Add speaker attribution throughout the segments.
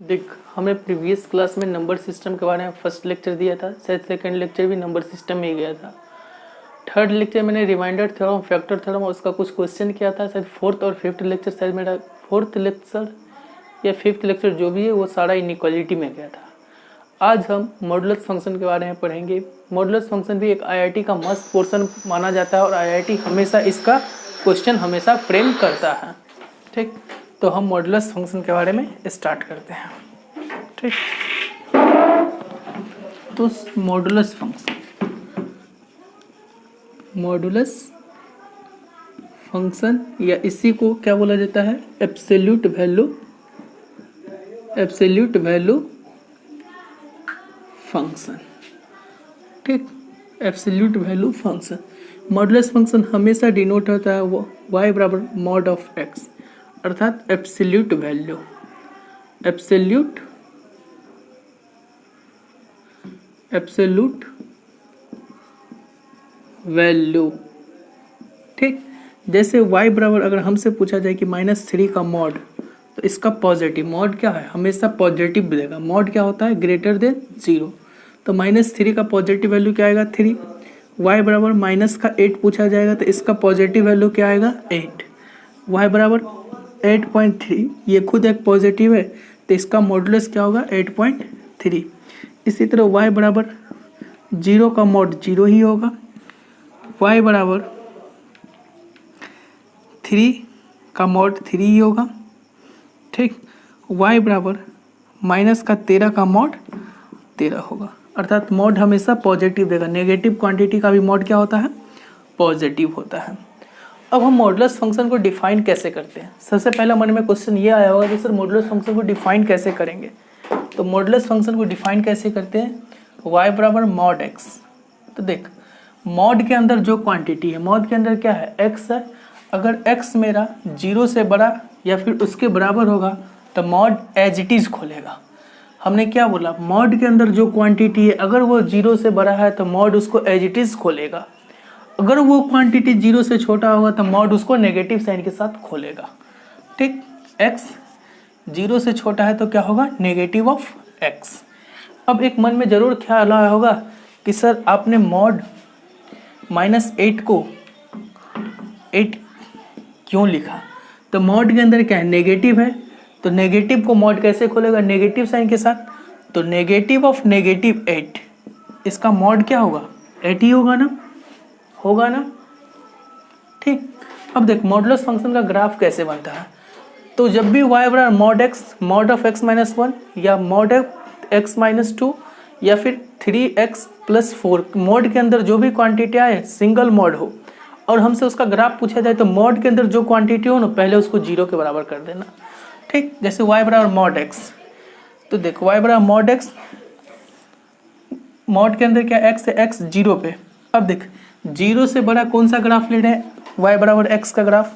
Speaker 1: देख, हमने previous class में नंबर सिस्टम के बारे में फर्स्ट लेक्चर दिया था, शायद सेकंड लेक्चर भी नंबर सिस्टम में ही गया था। थर्ड लेक्चर मैंने रिमाइंडर थ्योरम, फैक्टर थ्योरम और उसका कुछ क्वेश्चन किया था। शायद फोर्थ और फिफ्थ लेक्चर, शायद मेरा फोर्थ लेक्चर या फिफ्थ लेक्चर जो भी है वो सारा इनइक्वालिटी में गया था। आज हम मॉडुलस फंक्शन के बारे में पढ़ेंगे। मॉडुलस फंक्शन भी एक आईआईटी का मस्त पोर्शन माना जाता है और आईआईटी हमेशा इसका क्वेश्चन हमेशा फ्रेम करता है। ठीक, तो हम मॉडुलस फंक्शन के बारे में स्टार्ट करते हैं। ठीक, तो मॉडुलस फंक्शन या इसी को क्या बोला जाता है, एब्सोल्यूट वैल्यू फंक्शन। ठीक, absolute value function. Modulus function हमेशा डिनोट होता है वो y बराबर मॉड ऑफ x, अर्थात एब्सोल्यूट वैल्यू। ठीक, जैसे y बराबर अगर हमसे पूछा जाए कि -3 का मॉड, तो इसका पॉजिटिव मॉड क्या है, हमेशा पॉजिटिव देगा। मॉड क्या होता है, ग्रेटर देन 0। तो -3 का पॉजिटिव वैल्यू क्या आएगा, 3। y बराबर -8 पूछा जाएगा तो इसका पॉजिटिव वैल्यू क्या आएगा, 8। y बराबर 8.3, ये खुद एक पॉजिटिव है तो इसका मॉडुलस क्या होगा, 8.3। इसी तरह y बराबर 0 का मॉड 0 ही होगा। y बराबर 3 का मॉड 3 ही होगा। ठीक, y बराबर -13 का मॉड 13 होगा, अर्थात मॉड हमेशा पॉजिटिव देगा। नेगेटिव क्वांटिटी का भी मॉड क्या होता है, पॉजिटिव होता है। अब हम मॉडुलस फंक्शन को डिफाइन कैसे करते हैं। सबसे पहला मन में क्वेश्चन ये आया होगा कि सर मॉडुलस फंक्शन को डिफाइन कैसे करेंगे। तो मॉडुलस फंक्शन को डिफाइन कैसे करते हैं, y बराबर मॉड x। तो देख, मॉड के अंदर जो क्वांटिटी है, मॉड के अंदर क्या है, x है। अगर x मेरा 0 से बड़ा या फिर उसके बराबर होगा तो मॉड एज इट इज खोलेगा। हमने क्या बोला, मॉड के अंदर जो क्वांटिटी है अगर वो 0 से बड़ा है तो मॉड उसको एज इट इज खोलेगा। अगर वो क्वांटिटी 0 से छोटा होगा तो मॉड उसको नेगेटिव साइन के साथ खोलेगा। ठीक, x 0 से छोटा है तो क्या होगा, नेगेटिव ऑफ x। अब एक मन में जरूर ख्याल आया होगा कि सर आपने मॉड -8 को 8 क्यों लिखा। तो मॉड के अंदर क्या है, नेगेटिव है, तो नेगेटिव को मॉड कैसे खोलेगा, नेगेटिव साइन के साथ। तो नेगेटिव ऑफ -8, इसका मॉड क्या होगा, 8 ही होगा ना। ठीक, अब देख मॉडुलस फंक्शन का ग्राफ कैसे बनता है। तो जब भी y बराबर mod x, mod of x -1 या मॉड x -2 या फिर 3x + 4, मॉड के अंदर जो भी क्वांटिटी आए सिंगल मॉड हो और हमसे उसका ग्राफ पूछा जाए तो मॉड के अंदर जो क्वांटिटी हो ना पहले उसको 0 के बराबर कर देना। ठीक, जैसे y बराबर मॉड x, तो देखो y बराबर मॉड x, मॉड के अंदर क्या x है, x 0 पे। अब देख 0 से बड़ा कौन सा ग्राफ ले रहे हैं, y बराबर x का ग्राफ।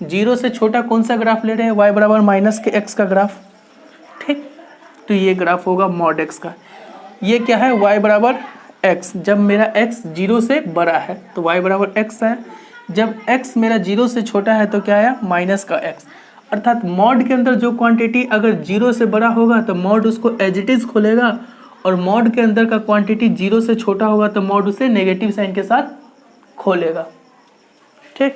Speaker 1: 0 से छोटा कौन सा ग्राफ ले रहे हैं, y बराबर -x का ग्राफ। ठीक, तो ये ग्राफ होगा मॉड x का। ये क्या है, y बराबर x। जब मेरा x 0 से बड़ा है तो y बराबर x है। जब x मेरा 0 से छोटा है तो क्या आया, -x। अर्थात मॉड के अंदर जो क्वांटिटी अगर 0 से बड़ा होगा तो मॉड उसको एज इट इज खोलेगा, और मॉड के अंदर का क्वांटिटी 0 से छोटा होगा तो मॉड उसे नेगेटिव साइन के साथ खोलेगा। ठीक,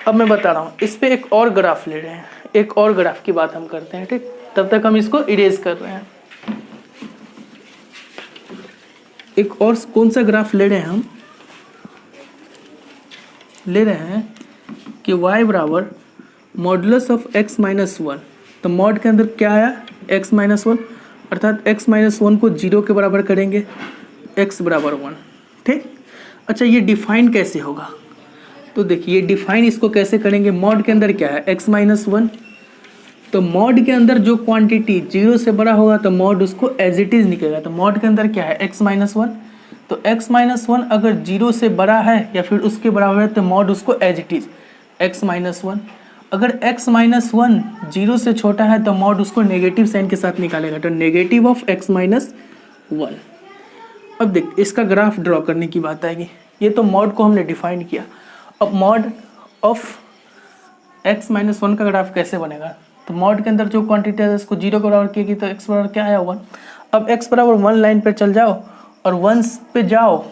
Speaker 1: अब मैं बता रहा हूँ, इस पे एक और ग्राफ ले रहे हैं, एक और ग्राफ की बात हम करते हैं। ठीक, तब तक हम इसको इरेज कर रहे हैं। एक और कौन सा ग्राफ ले रहे हैं, हम ले रहे हैं कि y बराबर मॉडुलस ऑफ x -1। तो मॉड के अंदर क्या आया, x -1, अर्थात x -1 को 0 के बराबर करेंगे, x बराबर 1। ठीक, अच्छा ये डिफाइन कैसे होगा, तो देखिए डिफाइन इसको कैसे करेंगे। मॉड के अंदर क्या है, x -1, तो मॉड के अंदर जो क्वांटिटी 0 से बड़ा होगा तो मॉड उसको एज इट इज निकलेगा। तो मॉड के अंदर क्या है, x -1, तो x -1 अगर 0 से बड़ा है या फिर उसके बराबर है तो मॉड उसको एज इट इज x -1। अगर x -1 0 से छोटा है तो मॉड उसको नेगेटिव साइन के साथ निकालेगा, तो नेगेटिव ऑफ x -1। अब देख इसका ग्राफ ड्रॉ करने की बात आएगी। ये तो मॉड को हमने डिफाइन किया। अब मॉड ऑफ x -1 का ग्राफ कैसे बनेगा, तो मॉड के अंदर जो क्वांटिटी है इसको 0 के बराबर किएगी तो x बराबर क्या आया 1। अब x बराबर 1 लाइन पे चल जाओ और 1 पे जाओ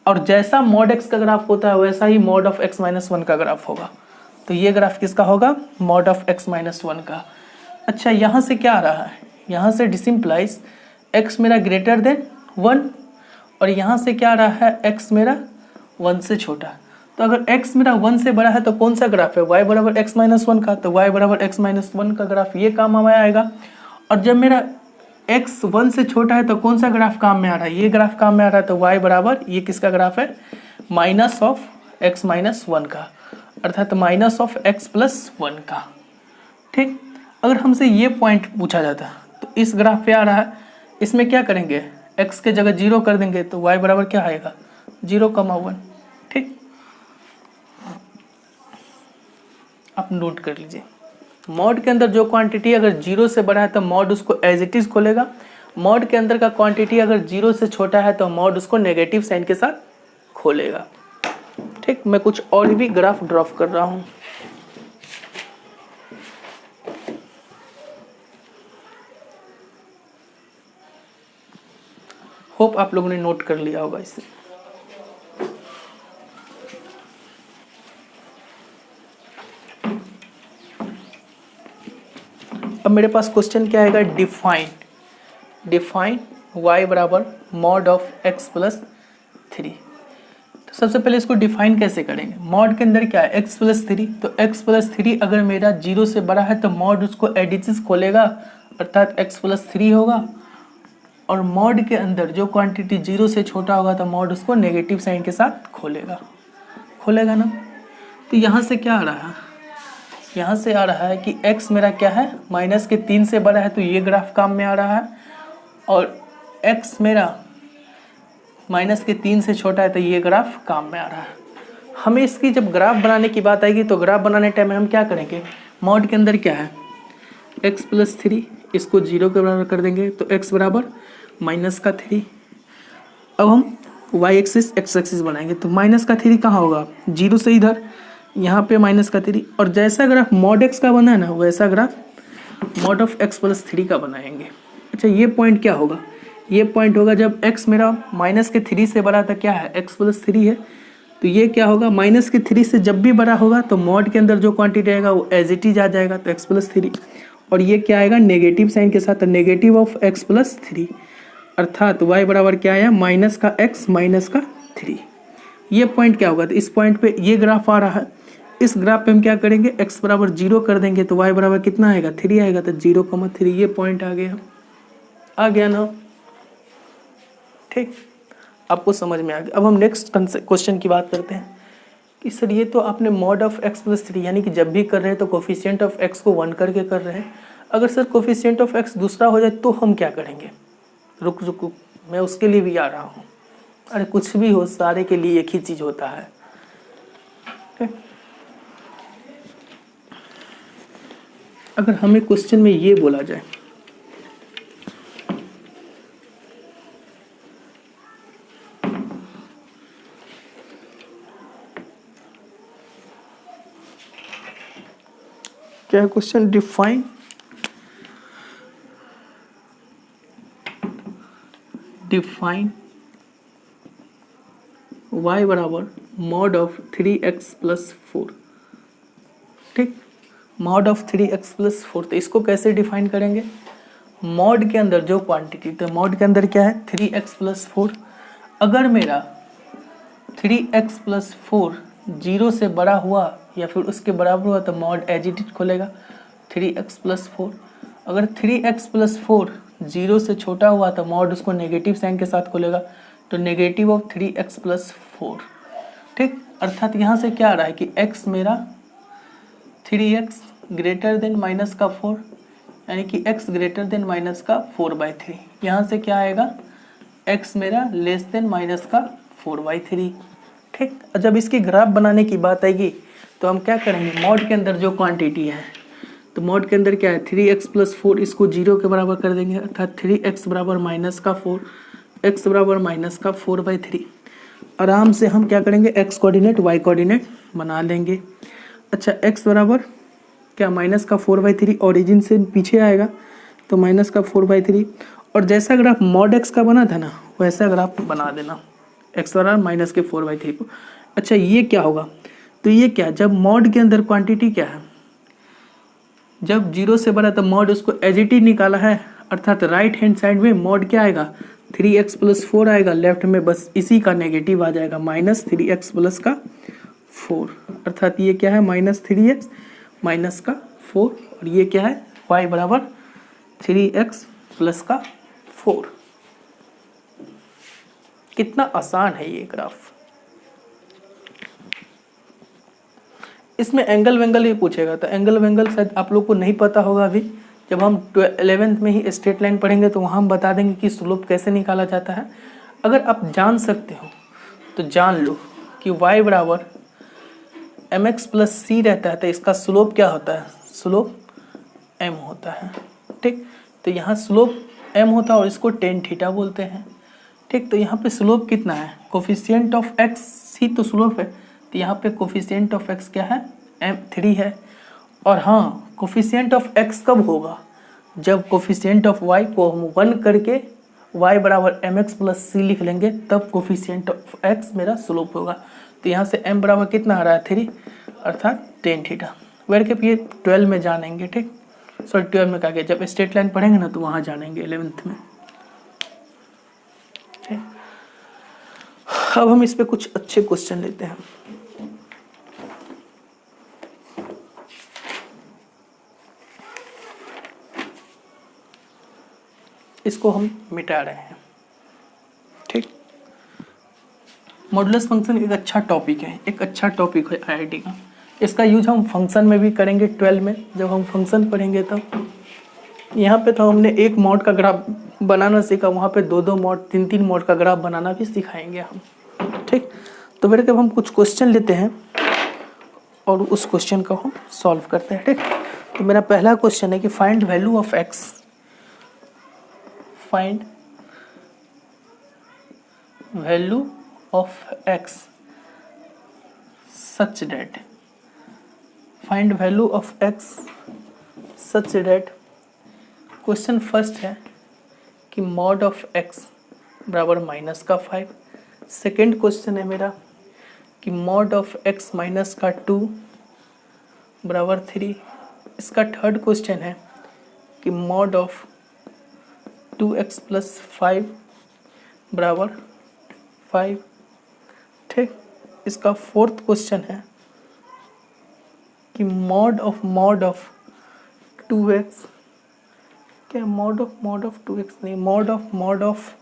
Speaker 1: और जैसा मॉड x का ग्राफ होता है वैसा ही मॉड ऑफ x माइनस 1 का ग्राफ होगा। तो ये ग्राफ किसका होगा? मॉड ऑफ x माइनस 1 का। अच्छा यहाँ से क्या आ रहा है? यहाँ से डिसिम्प्लाइज x मेरा ग्रेटर देन 1 और यहाँ से क्या आ रहा है? x मेरा 1 से छोटा। तो अगर x मेरा 1 से बड़ा है तो कौन सा ग्राफ है? y बराबर x माइनस 1 का। तो y बराबर x माइनस 1 का ग्राफ ये काम में आएगा। और जब मेरा x 1 से छोटा है तो कौन सा ग्राफ काम में आ रहा है? ये ग्राफ काम में आ रहा है। तो y बराबर ये किसका ग्राफ है? माइनस ऑफ x माइनस 1 का, अर्थात माइनस ऑफ x प्लस 1 का। ठीक, अगर हमसे ये पॉइंट पूछा जाता तो इस ग्राफ पे आ रहा है, इसमें क्या करेंगे? x के जगह 0 कर देंगे तो y बराबर क्या आएगा? 0,1। ठीक, आप नोट कर लीजिए। मॉड के अंदर जो क्वांटिटी अगर 0 से बड़ा है तो मॉड उसको एज इट इज खोलेगा। मॉड के अंदर का क्वांटिटी अगर 0 से छोटा है तो मॉड उसको नेगेटिव साइन के साथ खोलेगा। ठीक, मैं कुछ और भी ग्राफ ड्रॉ कर रहा हूं। होप आप लोगों ने नोट कर लिया होगा इसे। अब मेरे पास क्वेश्चन क्या आएगा? डिफाइन y बराबर मॉड ऑफ x प्लस 3। तो सबसे पहले इसको डिफाइन कैसे करेंगे? मॉड के अंदर क्या है? x plus 3। तो x प्लस 3 अगर मेरा 0 से बड़ा है तो मॉड उसको एडिसिस खोलेगा, अर्थात x प्लस 3 होगा। और मॉड के अंदर जो क्वांटिटी 0 से छोटा होगा तो मॉड उसको नेगेटिव साइन के साथ खोलेगा ना। तो यहाँ से क्या आ रहा है? यहाँ से आ रहा है कि x मेरा क्या है? माइनस के 3 से बड़ा है तो ये ग्राफ काम में आ रहा है, और x मेरा माइनस के 3 से छोटा है तो ये ग्राफ काम में आ रहा है। हमें इसकी जब ग्राफ बनाने की बात आएगी तो ग्राफ बनाने टाइम में हम क्या करेंगे? मॉड के अंदर क्या है? x प्लस 3, इसको 0 के बराबर कर देंगे तो x बराबर माइनस का 3। अब हम y एक्सिस x एक्सिस बनाएंगे तो माइनस का 3 कहाँ होगा? 0 से इधर, यहाँ पे माइनस का 3। और जैसा ग्राफ मॉड x का बना है ना वैसा graph mod of x plus 3 का बनाएंगे। अच्छा, ये पॉइंट क्या होगा? ये पॉइंट होगा जब x मेरा माइनस के 3 से बड़ा था, क्या है? x प्लस 3 है। तो ये क्या होगा? माइनस के 3 से जब भी बड़ा होगा तो मॉड के अंदर जो क्वांटिटी आएगा वो एज इट इज आ जाएगा, तो x प्लस 3। और ये क्या आएगा? नेगेटिव साइन के साथ, नेगेटिव ऑफ x प्लस 3, अर्थात y बराबर क्या आया? माइनस का x माइनस का 3। ये पॉइंट क्या होगा? तो इस पॉइंट पे ये ग्राफ आ रहा है। इस ग्राफ पे हम क्या करेंगे? x बराबर 0 कर देंगे तो y बराबर कितना आएगा? 3 आएगा। तो 0,3 ये पॉइंट आ गया ना। ठीक, आपको समझ में आ गया। अब हम नेक्स्ट क्वेश्चन की बात करते हैं कि सर ये तो आपने मॉड ऑफ x प्लस 3 यानी कि जब भी कर रहे हैं तो कोफिशिएंट ऑफ x को 1 करके कर रहे हैं। अगर सर कोफिशिएंट ऑफ x दूसरा हो जाए तो हम क्या करेंगे? रुक मैं उसके लिए भी आ रहा हूँ। अरे कुछ भी हो, सारे के लिए एक ही चीज़ होता है। अगर हमें क्वेश्चन में ये बोला जाए क्या क्वेश्चन? डिफाइन y बराबर मॉड ऑफ 3x प्लस 4। ठीक, मॉड ऑफ 3x प्लस 4। तो इसको कैसे डिफाइन करेंगे? मॉड के अंदर जो क्वांटिटी, तो मॉड के अंदर क्या है? 3x plus 4। अगर मेरा 3x प्लस 4 0 से बड़ा हुआ या फिर उसके बराबर हुआ तो मॉड एज इट इज खोलेगा 3x प्लस 4। अगर 3x प्लस 4 0 से छोटा हुआ तो मॉड उसको नेगेटिव साइन के साथ खोलेगा, तो नेगेटिव ऑफ 3x प्लस 4। ठीक, अर्थात यहाँ से क्या आ रहा है कि x मेरा 3x ग्रेटर देन माइनस का 4, यानी कि x ग्रेटर देन माइनस का 4/3। यहाँ से क्या आएगा? x मेरा लेस देन माइनस का 4/3। ठीक, जब इसकी ग्राफ बनाने की बात आएगी तो हम क्या करेंगे? मॉड के अंदर जो क्वांटिटी है, तो मॉड के अंदर क्या है? 3x प्लस 4, इसको 0 के बराबर कर देंगे, अर्थात 3x बराबर माइनस का 4, x बराबर माइनस का 4/3। आराम से हम क्या करेंगे? x कोऑर्डिनेट y कोऑर्डिनेट बना लेंगे। अच्छा, x बराबर क्या माइनस का 4/3 ओरिजिन से पीछे आएगा, तो माइनस का 4/3। और जैसा ग्राफ मॉड एक्स का बना था ना वैसा ग्राफ बना देना, एक्स और माइनस के 4/3 को। अच्छा ये क्या होगा, तो ये क्या, जब मॉड के अंदर क्वांटिटी क्या है, जब जीरो से बड़ा तो मॉड उसको एज इट इज निकाला है, अर्थात राइट हैंड साइड में मॉड क्या आएगा 3x + 4 आएगा, लेफ्ट में बस इसी का नेगेटिव आ जाएगा -3x + 4, अर्थात ये क्या है -3x -4, और ये क्या है y बराबर 3x + 4। कितना आसान है ये ग्राफ। इसमें एंगल वेंगल ही पूछेगा, तो एंगल वेंगल शायद आप लोग को नहीं पता होगा अभी। जब हम 11th में ही स्ट्रेट लाइन पढ़ेंगे तो वहाँ हम बता देंगे कि स्लोप कैसे निकाला जाता है। अगर आप जान सकते हो तो जान लो कि y बराबर mx + c रहता है, तो इसका स्लोप क्या होता है, स्लोप m होता है। ठीक, तो यहाँ स्लोप m होता है और इसको tan थीटा बोलते हैं। ठीक, तो यहाँ पे स्लोप कितना है, कोफिशिएंट ऑफ x ही तो स्लोप है, तो यहाँ पे कोफिशिएंट ऑफ x क्या है m3 है। और हाँ, कोफिशिएंट ऑफ x कब होगा, जब कोफिशिएंट ऑफ y को हम 1 करके y बराबर mx + c लिख लेंगे, तब कोफिशिएंट ऑफ x मेरा स्लोप होगा। तो यहाँ से m बराबर कितना आ रहा है 3, अर्थात tan थीटा। बैठ के ये 12 में जानेंगे। ठीक, सॉरी 12 में कहा गया, जब स्ट्रेट लाइन पढ़ेंगे ना तो वहाँ जानेंगे 11th में। अब हम इस पे कुछ अच्छे क्वेश्चन लेते हैं। इसको हम मिटा रहे हैं। ठीक, मॉडुलस फंक्शन एक अच्छा टॉपिक है, एक अच्छा टॉपिक है आईआईटी का। इसका यूज हम फंक्शन में भी करेंगे 12 में, जब हम फंक्शन पढ़ेंगे तब। यहाँ पे तो हमने एक मॉड का ग्राफ बनाना सीखा, वहाँ पे 2-2 मॉड 3-3 मॉड का ग्राफ बनाना भी सिखाएंगे हम। ठीक, तो फिर जब हम कुछ क्वेश्चन लेते हैं और उस क्वेश्चन को हम सॉल्व करते हैं। ठीक, तो मेरा पहला क्वेश्चन है कि find value of x, find value of x such that, find value of x such that. Question first है कि मॉड ऑफ एक्स बराबर -5। सेकेंड क्वेश्चन है मेरा कि मॉड ऑफ x - 2 बराबर 3। इसका थर्ड क्वेश्चन है कि मॉड ऑफ 2x + 5 बराबर 5। ठीक, इसका फोर्थ क्वेश्चन है कि मॉड ऑफ 2x, क्या मॉड ऑफ 2x नहीं, मॉड ऑफ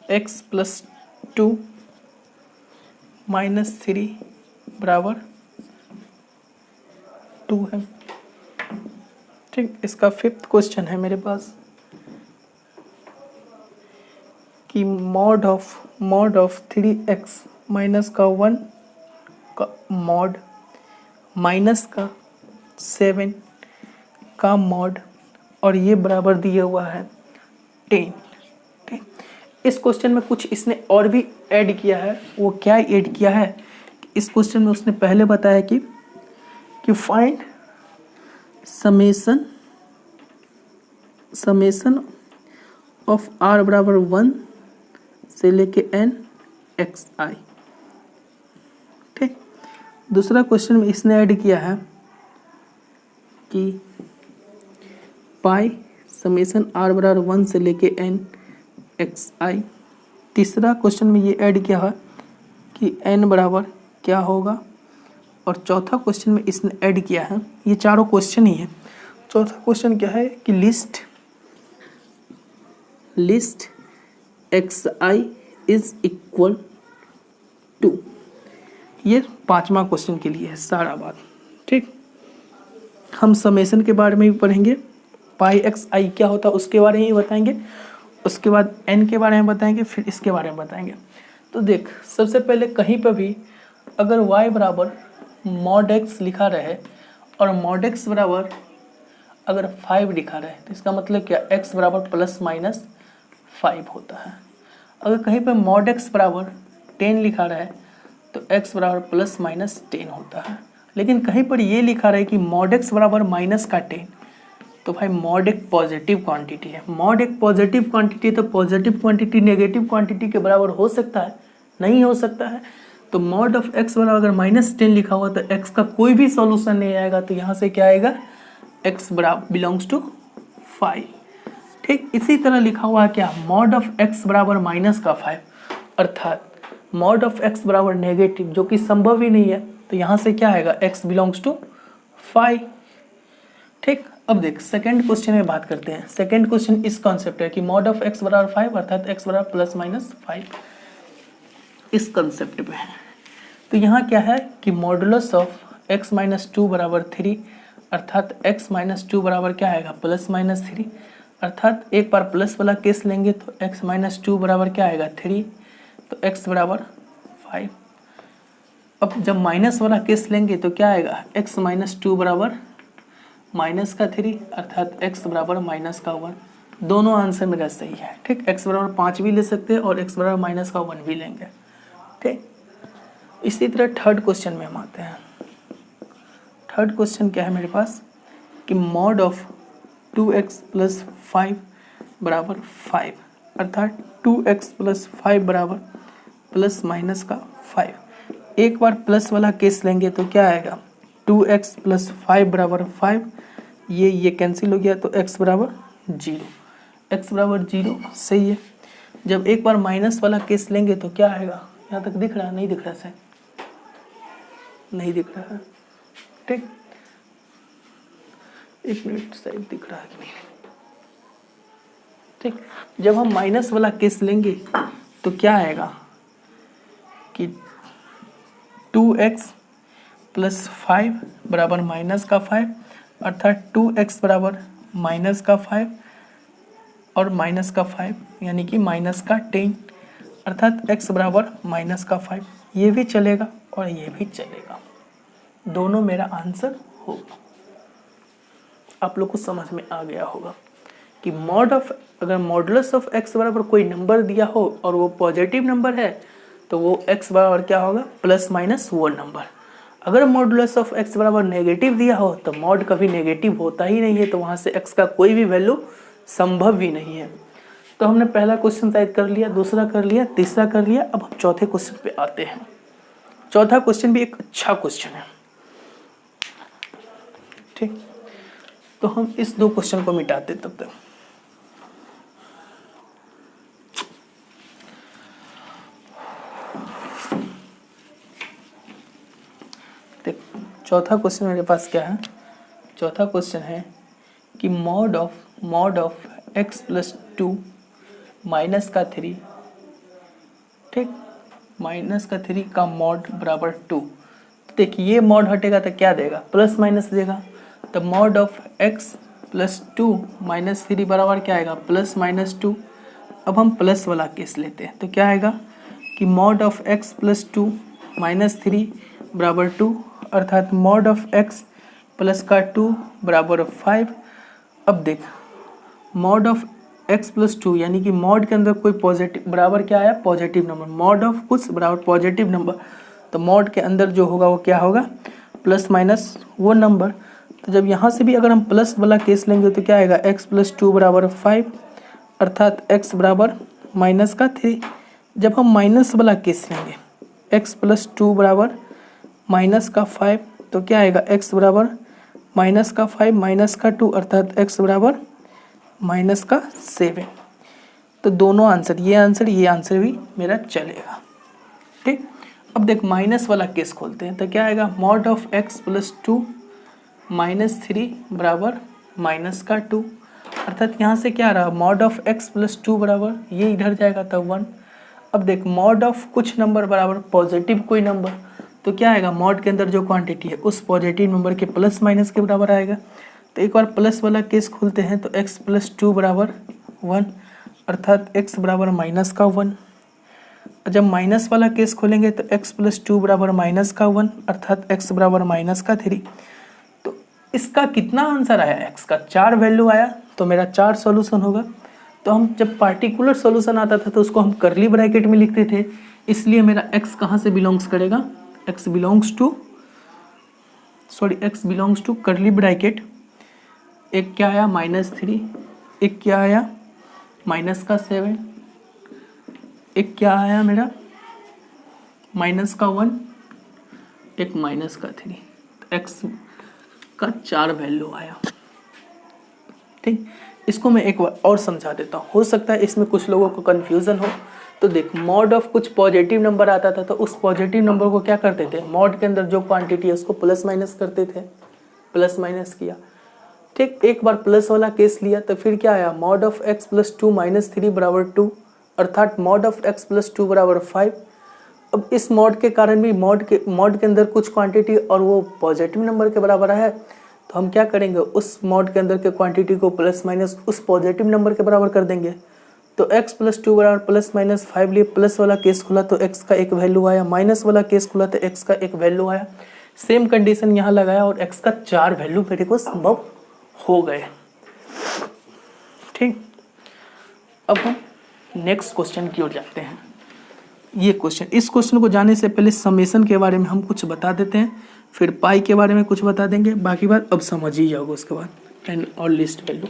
Speaker 1: x + 2 - 3 बराबर 2 है। ठीक, इसका फिफ्थ क्वेश्चन है मेरे पास कि मॉड ऑफ 3x - 1 का मॉड -7 का मॉड, और ये बराबर दिया हुआ है 10। ठीक, इस क्वेश्चन में कुछ इसने और भी ऐड किया है। वो क्या ऐड किया है, इस क्वेश्चन में उसने पहले बताया कि फाइंड समेशन ऑफ r बराबर 1 से लेके n xi। ठीक, दूसरा क्वेश्चन में इसने ऐड किया है कि पाई समेशन r बराबर 1 से लेके n xi। तीसरा क्वेश्चन में ये ऐड किया है कि n बराबर क्या होगा, और चौथा क्वेश्चन में इसने ऐड किया है, ये चारों क्वेश्चन ही है। चौथा क्वेश्चन क्या है कि list xi is equal to, ये पांचवा क्वेश्चन के लिए है सारा बात। ठीक, हम समेशन के बारे में भी पढ़ेंगे, पाई xi क्या होता है उसके बारे में ही बताएंगे, उसके बाद n के बारे में बताएंगे, फिर इसके बारे में बताएंगे। तो देख, सबसे पहले कहीं पर भी अगर y बराबर मॉड x लिखा रहे और मॉड x बराबर अगर 5 लिखा रहे, तो इसका मतलब क्या, x बराबर ±5 होता है। अगर कहीं पर मॉड x बराबर 10 लिखा रहे तो x बराबर ±10 होता है। लेकिन कहीं पर ये लिखा रहा है कि मॉड एक्स बराबर माइनस का 10, तो भाई मॉड एक पॉजिटिव क्वांटिटी है। मॉड एक पॉजिटिव क्वांटिटी, तो पॉजिटिव क्वांटिटी नेगेटिव क्वांटिटी के बराबर हो सकता है? नहीं हो सकता है। तो मॉड ऑफ एक्स बराबर अगर -10 लिखा हुआ तो एक्स का कोई भी सॉल्यूशन नहीं आएगा, तो यहाँ से क्या आएगा? एक्स बराबर बिलोंग्स टू 5। ठीक, इसी तरह लिखा हुआ है क्या? मॉड ऑफ एक्स बराबर -5, अर्थात मॉड ऑफ एक्स बराबर नेगेटिव, जो कि संभव ही नहीं है, तो यहाँ से क्या आएगा? X belongs to 5। ठीक, अब देख सेकंड क्वेश्चन में बात करते हैं। सेकंड क्वेश्चन इस कॉन्सेप्ट है कि मॉड ऑफ एक्स बराबर 5 अर्थात एक्स बराबर ±5, इस कॉन्सेप्ट पे है। तो यहाँ क्या है कि मॉडुलस ऑफ x - 2 बराबर 3, अर्थात x - 2 बराबर क्या आएगा? +-3, अर्थात एक बार प्लस वाला केस लेंगे तो x - 2 बराबर क्या आएगा? 3, तो x बराबर 5। अब जब माइनस वाला केस लेंगे तो क्या आएगा? x - 2 बराबर -3, अर्थात x बराबर -1। दोनों आंसर मेरा सही है। ठीक, x बराबर 5 भी ले सकते हैं और x बराबर -1 भी लेंगे। ठीक, इसी तरह थर्ड क्वेश्चन में हम आते हैं। थर्ड क्वेश्चन क्या है मेरे पास कि मॉड ऑफ 2x + 5 बराबर 5, अर्थात 2x + 5 बराबर ±5। एक बार प्लस वाला केस लेंगे तो क्या आएगा? 2x + 5 बराबर 5, ये कैंसिल हो गया, तो x बराबर 0। x बराबर 0 सही है। जब एक बार माइनस वाला केस लेंगे तो क्या आएगा? यहाँ तक दिख रहा है? नहीं दिख रहा है? नहीं दिख रहा है। ठीक, एक मिनट, शायद दिख रहा है कि नहीं। ठीक, जब हम माइनस वाला केस लेंगे तो क्या आएगा कि 2x + 5 बराबर -5, अर्थात 2x बराबर -5 और -5 यानी कि -10, अर्थात x बराबर -5। ये भी चलेगा और ये भी चलेगा, दोनों मेरा आंसर होगा। आप लोग को समझ में आ गया होगा कि मॉड ऑफ, अगर मॉडुलस ऑफ x बराबर कोई नंबर दिया हो और वो पॉजिटिव नंबर है तो वो x बराबर क्या होगा? ± वो नंबर। अगर मॉडुलस ऑफ x बराबर नेगेटिव दिया हो तो मॉड कभी नेगेटिव होता ही नहीं है, तो वहाँ से x का कोई भी वैल्यू संभव ही नहीं है। तो हमने पहला क्वेश्चन शायद कर लिया, दूसरा कर लिया, तीसरा कर लिया। अब हम चौथे क्वेश्चन पे आते हैं। चौथा क्वेश्चन भी एक अच्छा क्वेश्चन है। ठीक, तो हम इस दो क्वेश्चन को मिटाते तब तक। देख, चौथा क्वेश्चन मेरे पास क्या है? चौथा क्वेश्चन है कि मॉड ऑफ x + 2 -3, ठीक, -3 का मॉड बराबर 2। देखिए ये मॉड हटेगा तो क्या देगा? प्लस देगा। तो मॉड ऑफ x + 2 -3 बराबर क्या आएगा? +-2। अब हम प्लस वाला केस लेते हैं तो क्या आएगा कि मॉड ऑफ x + 2 -3 बराबर 2, अर्थात मॉड ऑफ x + 2 बराबर 5। अब देख मॉड ऑफ x + 2 यानी कि मॉड के अंदर कोई पॉजिटिव बराबर क्या आया? Positive number. मॉड ऑफ कुछ बराबर पॉजिटिव नंबर, तो मॉड के अंदर जो होगा वो क्या होगा? ± वो नंबर। तो जब यहाँ से भी अगर हम प्लस वाला केस लेंगे तो क्या आएगा? x + 2 बराबर 5, अर्थात x बराबर -3। जब हम माइनस वाला केस लेंगे x + 2 बराबर -5, तो क्या आएगा? x बराबर -5 -2, अर्थात x बराबर -7। तो दोनों आंसर, ये आंसर भी मेरा चलेगा। ठीक, अब देख माइनस वाला केस खोलते हैं तो क्या आएगा? मॉड ऑफ x + 2 -3 बराबर -2, अर्थात यहाँ से क्या रहा? मॉड ऑफ x + 2 बराबर, ये इधर जाएगा तब 1। अब देख मॉड ऑफ कुछ नंबर बराबर पॉजिटिव कोई नंबर, तो क्या आएगा? मॉड के अंदर जो क्वांटिटी है उस पॉजिटिव नंबर के प्लस माइनस के बराबर आएगा। तो एक बार प्लस वाला केस खोलते हैं तो x + 2 बराबर 1, अर्थात x बराबर -1। जब माइनस वाला केस खोलेंगे तो x + 2 बराबर -1, अर्थात x बराबर -3। तो इसका कितना आंसर आया? x का 4 वैल्यू आया, तो मेरा 4 सॉल्यूशन होगा। तो हम जब पार्टिकुलर सॉल्यूशन आता था तो उसको हम कर्ली ब्रैकेट में लिखते थे, इसलिए मेरा x कहाँ से बिलोंग्स करेगा? x belongs to sorry x belongs to curly bracket, एक क्या आया -3, एक क्या आया -7, एक क्या आया मेरा -1, एक -3, तो x का 4 वैल्यू आया। ठीक, इसको मैं एक बार और समझा देता हूँ, हो सकता है इसमें कुछ लोगों को कन्फ्यूज़न हो। तो देख, मॉड ऑफ कुछ पॉजिटिव नंबर आता था तो उस पॉजिटिव नंबर को क्या करते थे, मॉड के अंदर जो क्वांटिटी है उसको प्लस माइनस करते थे, प्लस माइनस किया। ठीक, एक बार प्लस वाला केस लिया तो फिर क्या आया, mod of x plus 2 minus 3 बराबर 2, अर्थात मॉड ऑफ x प्लस 2 बराबर 5। अब इस मॉड के कारण भी मॉड के अंदर कुछ क्वांटिटी और वो पॉजिटिव नंबर के बराबर है, तो हम क्या करेंगे, उस मॉड के अंदर के क्वांटिटी को प्लस माइनस उस पॉजिटिव नंबर के बराबर कर देंगे। तो x प्लस 2 बराबर प्लस माइनस 5 लिए प्लस वाला केस खुला तो x का एक वैल्यू आया, माइनस वाला केस खुला तो x का एक वैल्यू आया। सेम कंडीशन यहाँ लगाया और x का 4 वैल्यू मेरे को संभव हो गए। ठीक, अब हम नेक्स्ट क्वेश्चन की ओर जाते हैं। ये क्वेश्चन, इस क्वेश्चन को जाने से पहले समेशन के बारे में हम कुछ बता देते हैं, फिर पाई के बारे में कुछ बता देंगे, बाकी बात अब समझ ही जाओगे उसके बाद। एंड और लिस्ट वैल्यू,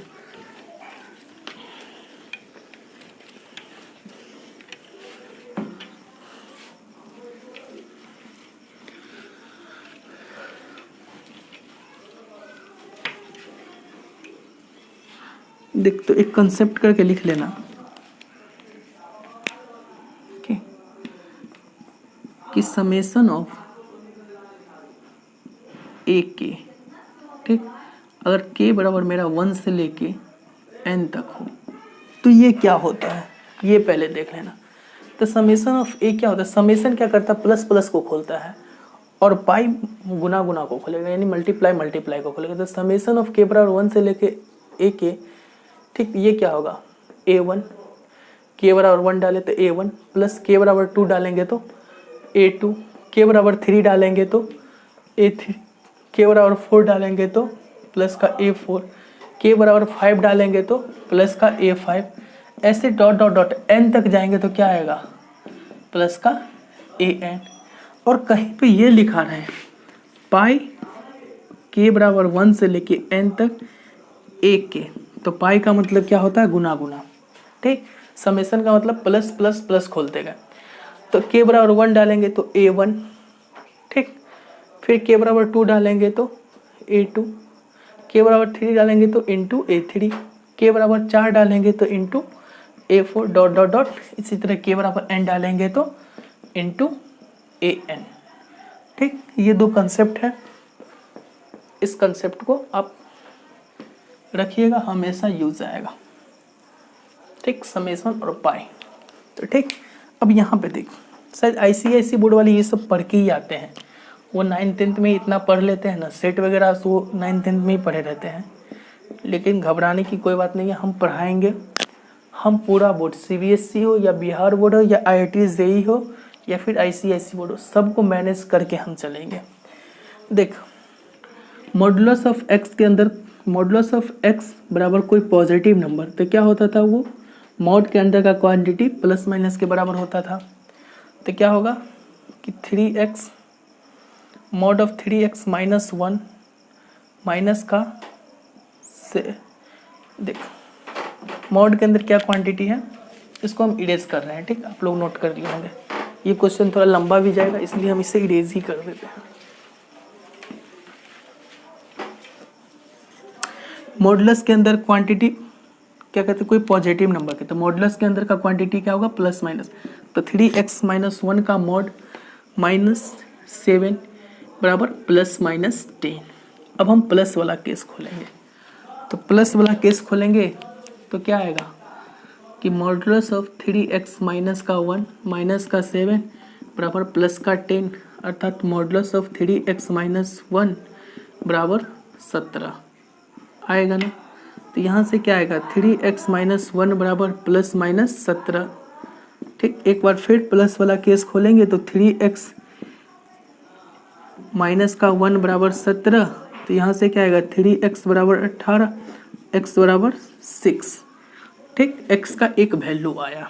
Speaker 1: देख तो एक कंसेप्ट करके लिख लेना कि समेशन ऑफ ए के, ठीक, अगर के बराबर मेरा 1 से लेके n तक हो तो ये क्या होता है, ये पहले देख लेना। तो समेशन ऑफ ए क्या होता है, समेशन क्या करता है, प्लस प्लस को खोलता है और पाई गुना गुना को खोलेगा, यानी मल्टीप्लाई मल्टीप्लाई को खोलेगा। तो समेशन ऑफ के बराबर 1 से लेके ए के, ठीक, ये क्या होगा a1, के बराबर 1 डाले तो a1 प्लस के बराबर 2 डालेंगे तो a2, के बराबर 3 डालेंगे तो a3, के बराबर 4 डालेंगे तो प्लस का a4, के बराबर 5 डालेंगे तो प्लस का a5, ऐसे डॉट डॉट डॉट n तक जाएंगे तो क्या आएगा, प्लस का an। और कहीं पे ये लिखा रहा है पाई के बराबर 1 से लेके n तक a के, तो पाई का मतलब क्या होता है, गुना गुना। ठीक, समेशन का मतलब प्लस प्लस प्लस खोलते गए। तो के बराबर 1 डालेंगे तो a1, ठीक, फिर के बराबर 2 डालेंगे तो a2, के बराबर 3 डालेंगे तो इंटू a3, के बराबर 4 डालेंगे तो into a4 dot dot dot, इसी तरह के बराबर n डालेंगे तो इंटू an। ठीक, ये दो कंसेप्ट है, इस कंसेप्ट को आप रखिएगा, हमेशा यूज आएगा। ठीक, समेशन और पाई। तो ठीक, अब यहाँ पे देख, शायद ICIC बोर्ड वाले ये सब पढ़ के ही आते हैं, वो 9th-10th में इतना पढ़ लेते हैं ना, सेट वगैरह तो वो 9th-10th में ही पढ़े रहते हैं। लेकिन घबराने की कोई बात नहीं है, हम पढ़ाएंगे, हम पूरा बोर्ड CBSE हो या बिहार बोर्ड हो या IIT JEE हो या फिर ICIC बोर्ड हो, सबको मैनेज करके हम चलेंगे। देख, मॉडुलस ऑफ x के अंदर, मॉडुलस ऑफ x बराबर कोई पॉजिटिव नंबर, तो क्या होता था, वो मॉड के अंदर का क्वांटिटी प्लस माइनस के बराबर होता था। तो क्या होगा कि 3x mod of 3x minus 1 minus का से, देख मॉड के अंदर क्या क्वांटिटी है, इसको हम इरेज कर रहे हैं। ठीक, आप लोग नोट कर लिए होंगे, ये क्वेश्चन थोड़ा लंबा भी जाएगा इसलिए हम इसे इरेज ही कर देते हैं। मॉडुलस के अंदर क्वांटिटी क्या कहते हैं, कोई पॉजिटिव नंबर के, तो मॉडुलस के अंदर का क्वांटिटी क्या होगा, प्लस माइनस। तो 3x माइनस 1 का मॉड -7 बराबर प्लस माइनस 10। अब हम प्लस वाला केस खोलेंगे, तो प्लस वाला केस खोलेंगे तो क्या आएगा कि मॉडुलस ऑफ 3x माइनस का 1 माइनस का 7 बराबर प्लस का 10, अर्थात मॉडुलस ऑफ 3x माइनस 1 बराबर 17 आएगा ना। तो यहाँ से क्या आएगा, 3x माइनस 1 बराबर प्लस माइनस 17। ठीक, एक बार फिर प्लस वाला केस खोलेंगे तो 3x माइनस का 1 बराबर 17, तो यहाँ से क्या आएगा, 3x बराबर 18, x बराबर 6। ठीक, x का एक वैल्यू आया।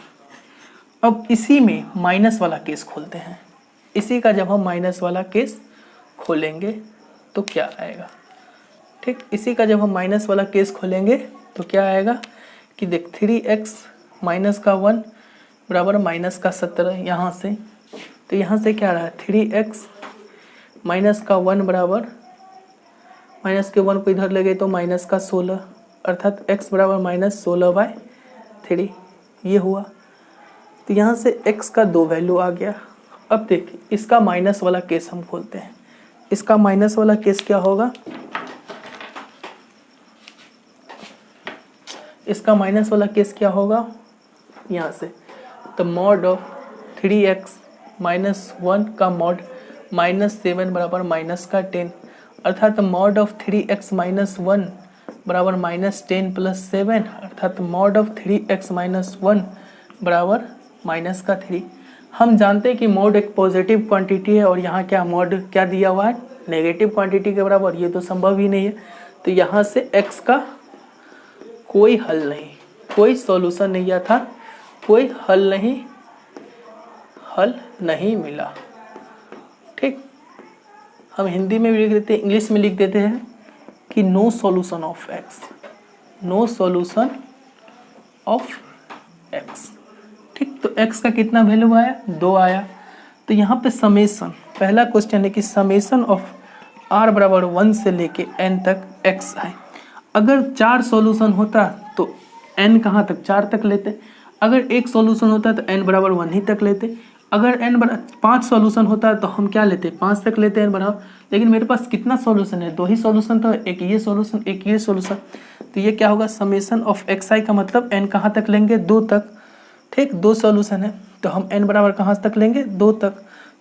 Speaker 1: अब इसी में माइनस वाला केस खोलते हैं, इसी का जब हम माइनस वाला केस खोलेंगे तो क्या आएगा। ठीक, इसी का जब हम माइनस वाला केस खोलेंगे तो क्या आएगा कि देख 3x माइनस का 1 बराबर माइनस का 17 यहाँ से, तो यहाँ से क्या रहा 3x माइनस का 1 बराबर माइनस के 1 को इधर ले गए तो माइनस का 16, अर्थात x बराबर -16/3 ये हुआ। तो यहाँ से x का 2 वैल्यू आ गया। अब देख इसका माइनस वाला केस हम खोलते हैं। इसका माइनस वाला केस क्या होगा, इसका माइनस वाला केस क्या होगा यहाँ से, तो मॉड ऑफ 3x माइनस 1 का मॉड -7 बराबर माइनस का 10, अर्थात मॉड ऑफ 3x माइनस 1 बराबर -10 + 7, अर्थात मॉड ऑफ 3x माइनस 1 बराबर माइनस का 3। हम जानते हैं कि मॉड एक पॉजिटिव क्वांटिटी है और यहाँ क्या मॉड क्या दिया हुआ है, नेगेटिव क्वांटिटी के बराबर, ये तो संभव ही नहीं है। तो यहाँ से x का कोई हल नहीं, कोई सॉल्यूशन नहीं आया था, कोई हल नहीं मिला। ठीक, हम हिंदी में भी लिख देते हैं, इंग्लिश में लिख देते हैं कि no solution of x, no solution of x। ठीक, तो x का कितना वैल्यू आया, 2 आया। तो यहाँ पे समेशन, पहला क्वेश्चन है कि समेशन ऑफ r बराबर 1 से लेके n तक x है। अगर 4 सॉल्यूशन होता तो n कहाँ तक, 4 तक लेते। अगर एक सॉल्यूशन होता तो n बराबर 1 ही तक लेते। अगर n बराबर 5 सॉल्यूशन होता तो हम क्या लेते, 5 तक लेते n बराबर। लेकिन मेरे पास कितना सॉल्यूशन है, 2 ही सॉल्यूशन, तो एक ये सॉल्यूशन एक ये सॉल्यूशन, तो ये क्या होगा समेशन ऑफ xi का मतलब n कहाँ तक लेंगे, 2 तक। ठीक, 2 सॉल्यूशन है तो हम n बराबर कहाँ तक लेंगे, 2 तक।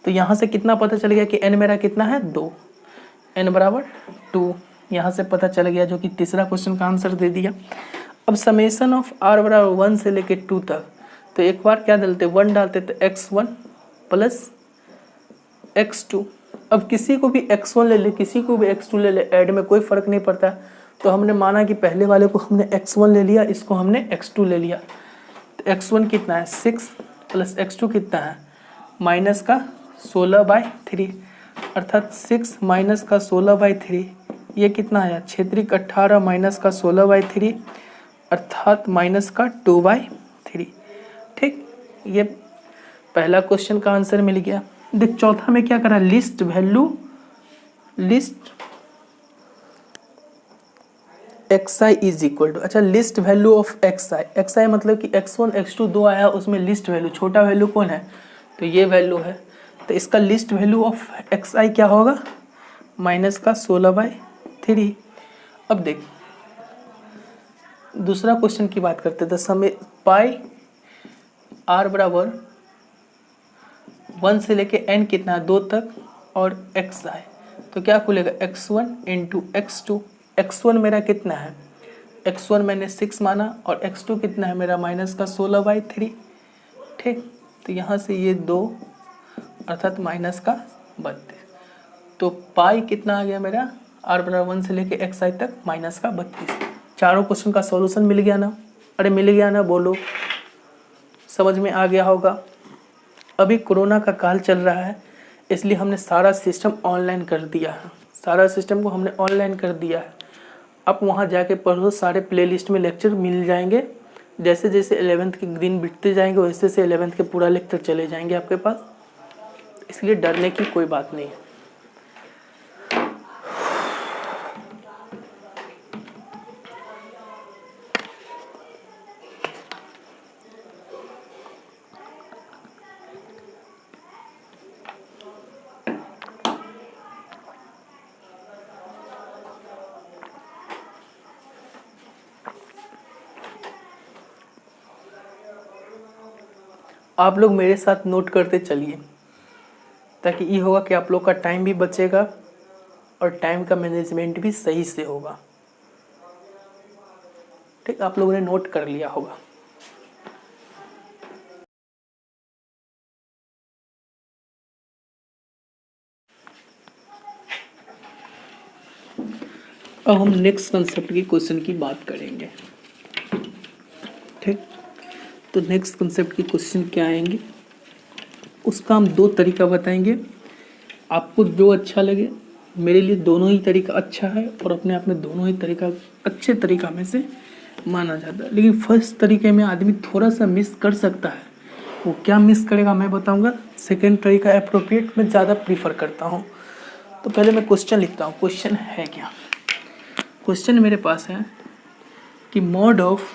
Speaker 1: तो यहाँ से कितना पता चल गया कि n मेरा कितना है, 2, n बराबर 2 यहाँ से पता चल गया, जो कि तीसरा क्वेश्चन का आंसर दे दिया। अब समेशन ऑफ r बराबर 1 से लेके 2 तक, तो एक बार क्या डालते, 1 डालते तो x1 प्लस x2। अब किसी को भी x1 ले ले, किसी को भी x2 ले ले, ऐड में कोई फर्क नहीं पड़ता। तो हमने माना कि पहले वाले को हमने x1 ले लिया, इसको हमने x2 ले लिया। तो x1 कितना है 6 प्लस x2 कितना है माइनस का 16/3, अर्थात 6 माइनस का 16/3 ये कितना आया, क्षेत्रिक 18 माइनस का 16/3, अर्थात माइनस का 2/3। ठीक, ये पहला क्वेश्चन का आंसर मिल गया। देख चौथा में क्या करा, list value, list xi is equal to, अच्छा list value of xi, xi मतलब कि x1 x2 2 आया, उसमें लिस्ट वैल्यू छोटा वैल्यू कौन है, तो ये वैल्यू है। तो इसका लिस्ट वैल्यू ऑफ xi क्या होगा, माइनस का 16/3। अब देख दूसरा क्वेश्चन की बात करते थे, समय पाई r बराबर 1 से लेके n कितना है, 2 तक, और x है, तो क्या खुलेगा x1 इंटू x2। x1 मेरा कितना है, x1 मैंने 6 माना, और x2 कितना है मेरा माइनस का 16/3। ठीक, तो यहाँ से ये 2 अर्थात माइनस का 32। तो पाई कितना आ गया मेरा, r बराबर 1 से लेके xi तक माइनस का 32। चारों क्वेश्चन का सॉल्यूशन मिल गया ना, अरे मिल गया ना, बोलो समझ में आ गया होगा। अभी कोरोना का काल चल रहा है, इसलिए हमने सारा सिस्टम ऑनलाइन कर दिया है, सारा सिस्टम को हमने ऑनलाइन कर दिया है। आप वहाँ जाके पढ़ो, सारे प्लेलिस्ट में लेक्चर मिल जाएंगे। जैसे जैसे 11th के दिन बीतते जाएंगे वैसे वैसे 11th के पूरा लेक्चर चले जाएंगे आपके पास, इसलिए डरने की कोई बात नहीं है। आप लोग मेरे साथ नोट करते चलिए, ताकि ये होगा कि आप लोग का टाइम भी बचेगा और टाइम का मैनेजमेंट भी सही से होगा। ठीक, आप लोगों ने नोट कर लिया होगा। अब हम नेक्स्ट कंसेप्ट की क्वेश्चन की बात करेंगे। ठीक, तो नेक्स्ट कंसेप्ट की क्वेश्चन क्या आएंगे, उसका हम 2 तरीका बताएंगे। आपको जो अच्छा लगे मेरे लिए दोनों ही तरीका अच्छा है और अपने आप में दोनों ही तरीका अच्छे तरीका में से माना जाता है। लेकिन फर्स्ट तरीके में आदमी थोड़ा सा मिस कर सकता है। वो क्या मिस करेगा मैं बताऊंगा। सेकंड तरीका अप्रोप्रिएट मैं ज़्यादा प्रीफर करता हूँ। तो पहले मैं क्वेश्चन लिखता हूँ। क्वेश्चन है क्या? क्वेश्चन मेरे पास है कि मॉड ऑफ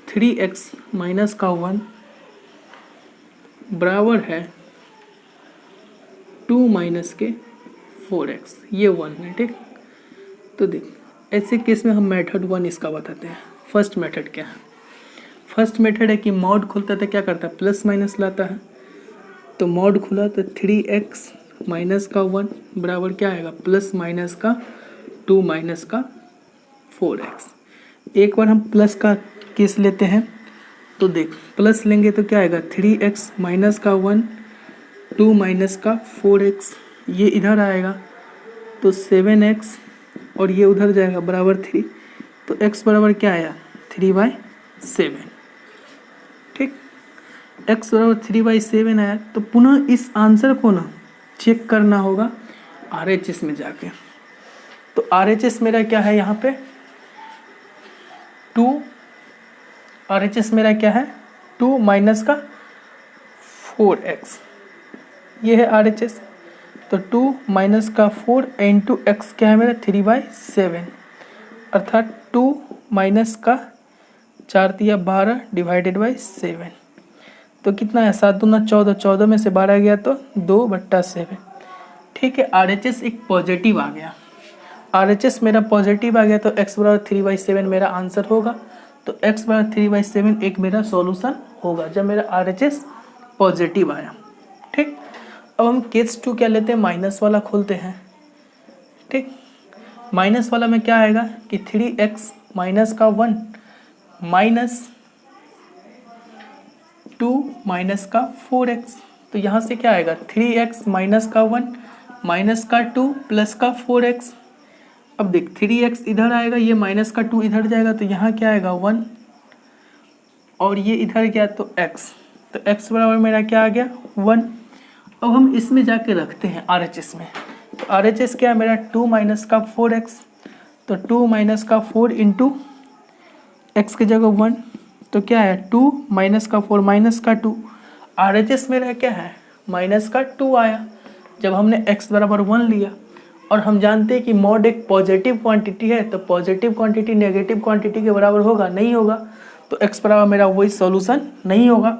Speaker 1: 3x माइनस का 1 बराबर है 2 माइनस के 4x, ये 1 है। ठीक, तो देख ऐसे केस में हम मेथड 1 इसका बताते हैं। फर्स्ट मेथड क्या है? फर्स्ट मेथड है कि मॉड खुलता था क्या करता है, प्लस माइनस लाता है। तो मॉड खुला तो 3x माइनस का 1 बराबर क्या आएगा, प्लस माइनस का 2 माइनस का 4x। एक बार हम प्लस का केस लेते हैं तो देख प्लस लेंगे तो क्या आएगा, 3x माइनस का 1 2 माइनस का 4x, ये इधर आएगा तो 7x और ये उधर जाएगा बराबर 3। तो x बराबर क्या आया, 3/7। ठीक, x बराबर 3/7 आया। तो पुनः इस आंसर को ना चेक करना होगा RHS में जाके। तो RHS मेरा क्या है यहाँ पे 2, RHS मेरा क्या है 2 माइनस का 4x, ये है RHS। तो 2 माइनस का 4 इंटू एक्स क्या है मेरा 3/7, अर्थात 2 माइनस का 4 तिया 12 डिवाइडेड बाई 7। तो कितना है 7 दूना 14, 14 में से 12 गया तो 2/7। ठीक है, RHS एक पॉजिटिव आ गया। RHS मेरा पॉजिटिव आ गया तो x बराबर 3/7 मेरा आंसर होगा। तो x बराबर 3/7 एक मेरा सॉल्यूशन होगा जब मेरा RHS पॉजिटिव आया। ठीक, अब हम केस 2 क्या लेते हैं, माइनस वाला खोलते हैं। ठीक, माइनस वाला में क्या आएगा कि 3x माइनस का 1 माइनस 2 माइनस का 4x। तो यहाँ से क्या आएगा 3x माइनस का 1 माइनस का 2 प्लस का 4x। अब देख 3x इधर आएगा, ये माइनस का 2 इधर जाएगा तो यहाँ क्या आएगा 1 और ये इधर गया तो x। तो x बराबर मेरा क्या आ गया 1। अब हम इसमें जाके रखते हैं RHS में। तो RHS क्या है मेरा 2 माइनस का 4x। तो 2 माइनस का 4 इंटू एक्स की जगह 1, तो क्या है 2 माइनस का 4 माइनस का 2। RHS मेरा क्या है माइनस का 2 आया जब हमने x बराबर 1 लिया। और हम जानते हैं कि मॉड एक पॉजिटिव क्वांटिटी है, तो पॉजिटिव क्वांटिटी नेगेटिव क्वांटिटी के बराबर होगा नहीं होगा। तो x बराबर मेरा वही सॉल्यूशन नहीं होगा।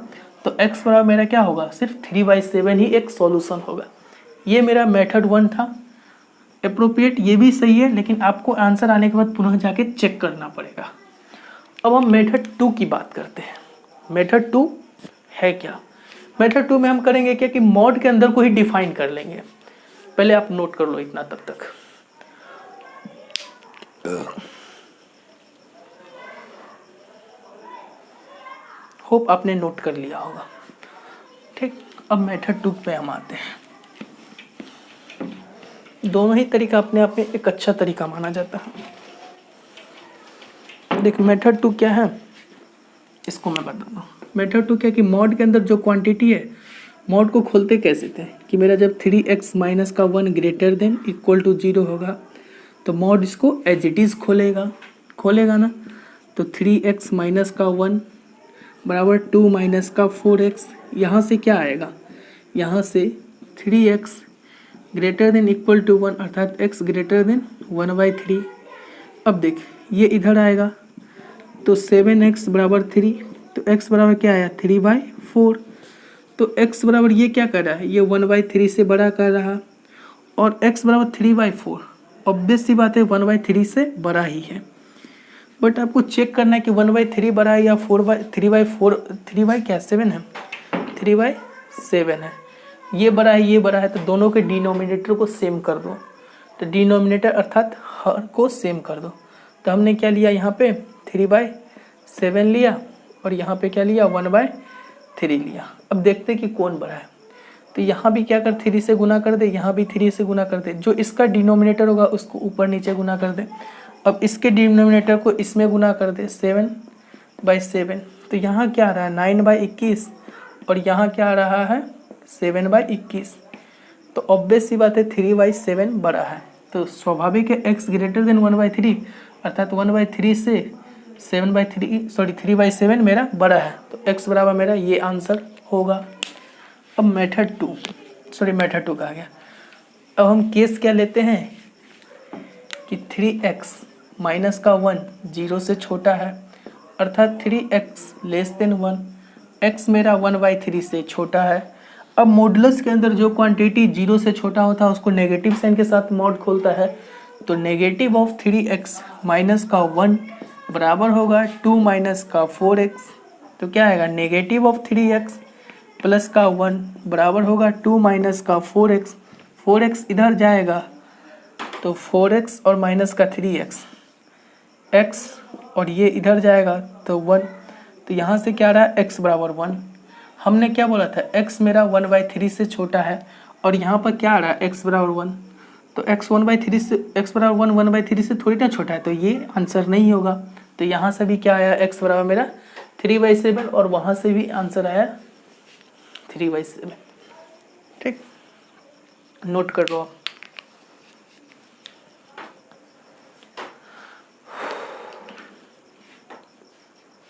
Speaker 1: तो x बराबर मेरा क्या होगा, सिर्फ 3/7 ही एक सॉल्यूशन होगा। ये मेरा मेथड 1 था। अप्रोप्रिएट ये भी सही है, लेकिन आपको आंसर आने के बाद पुनः जाके चेक करना पड़ेगा। अब हम मेथड 2 की बात करते हैं। मेथड 2 है क्या? मेथड 2 में हम करेंगे क्या कि मॉड के अंदर को ही डिफाइन कर लेंगे। पहले आप नोट कर लो इतना तब तक। होप आपने नोट कर लिया होगा। ठीक, अब मेथड 2 पे हम आते हैं। दोनों ही तरीका अपने आप में एक अच्छा तरीका माना जाता है। देख मेथड 2 क्या है इसको मैं बताता हूँ। मेथड 2 क्या कि मॉड के अंदर जो क्वांटिटी है, मॉड को खोलते कैसे थे कि मेरा जब 3x माइनस का 1 ग्रेटर देन इक्वल टू 0 होगा तो मॉड इसको एज इट इज़ खोलेगा ना। तो 3x माइनस का 1 बराबर 2 माइनस का 4x। यहाँ से क्या आएगा, यहाँ से 3x greater than equal to 1 अर्थात x ग्रेटर देन 1/3। अब देख ये इधर आएगा तो 7x बराबर 3। तो x बराबर क्या आया 3/4। तो x बराबर ये क्या कर रहा है, ये 1/3 से बड़ा कर रहा और x बराबर 3/4। ऑब्वियस सी बात है 1/3 से बड़ा ही है। बट आपको चेक करना है कि 1/3 बड़ा है या 3/4 3/7 है, 3/7 है। ये बड़ा है ये बड़ा है, तो दोनों के डिनोमिनेटर को सेम कर दो। तो डिनोमिनेटर अर्थात हर को सेम कर दो। तो हमने क्या लिया यहाँ पे 3/7 लिया और यहाँ पे क्या लिया 1/3 लिया। अब देखते कि कौन बड़ा है। तो यहाँ भी क्या कर 3 से गुना कर दे, यहाँ भी 3 से गुना कर दे। जो इसका डिनोमिनेटर होगा उसको ऊपर नीचे गुना कर दे। अब इसके डिनोमिनेटर को इसमें गुना कर दे 7/7। तो यहाँ क्या आ रहा है 9/21 और यहाँ क्या आ रहा है 7/21। तो ऑब्वियस सी बात है 3/7 बड़ा है, तो स्वाभाविक है x ग्रेटर देन 1/3, अर्थात 1/3 से 3/7 मेरा बड़ा है, तो x बराबर मेरा ये आंसर होगा। अब मेथड टू कहा गया। अब हम केस क्या लेते हैं कि 3x माइनस का 1 0 से छोटा है, अर्थात 3x लेस देन 1, x मेरा 1/3 से छोटा है। अब मॉडुलस के अंदर जो क्वांटिटी 0 से छोटा होता है उसको नेगेटिव साइन के साथ मॉड खोलता है, तो नेगेटिव ऑफ 3x माइनस का 1 बराबर होगा 2 माइनस का 4x। तो क्या आएगा, नेगेटिव ऑफ 3x प्लस का 1 बराबर होगा 2 माइनस का 4x। 4x इधर जाएगा तो 4x और माइनस का 3x, x और ये इधर जाएगा तो 1, तो यहाँ से क्या रहा x बराबर 1। हमने क्या बोला था, x मेरा 1/3 से छोटा है, और यहाँ पर क्या आ रहा है x बराबर 1, तो x 1/3 से x बराबर 1/3 से थोड़ी ना छोटा है, तो ये आंसर नहीं होगा। तो यहाँ से भी क्या आया, x बराबर मेरा 3/7, और वहाँ से भी आंसर आया 3/7। ठीक, नोट कर लो आप।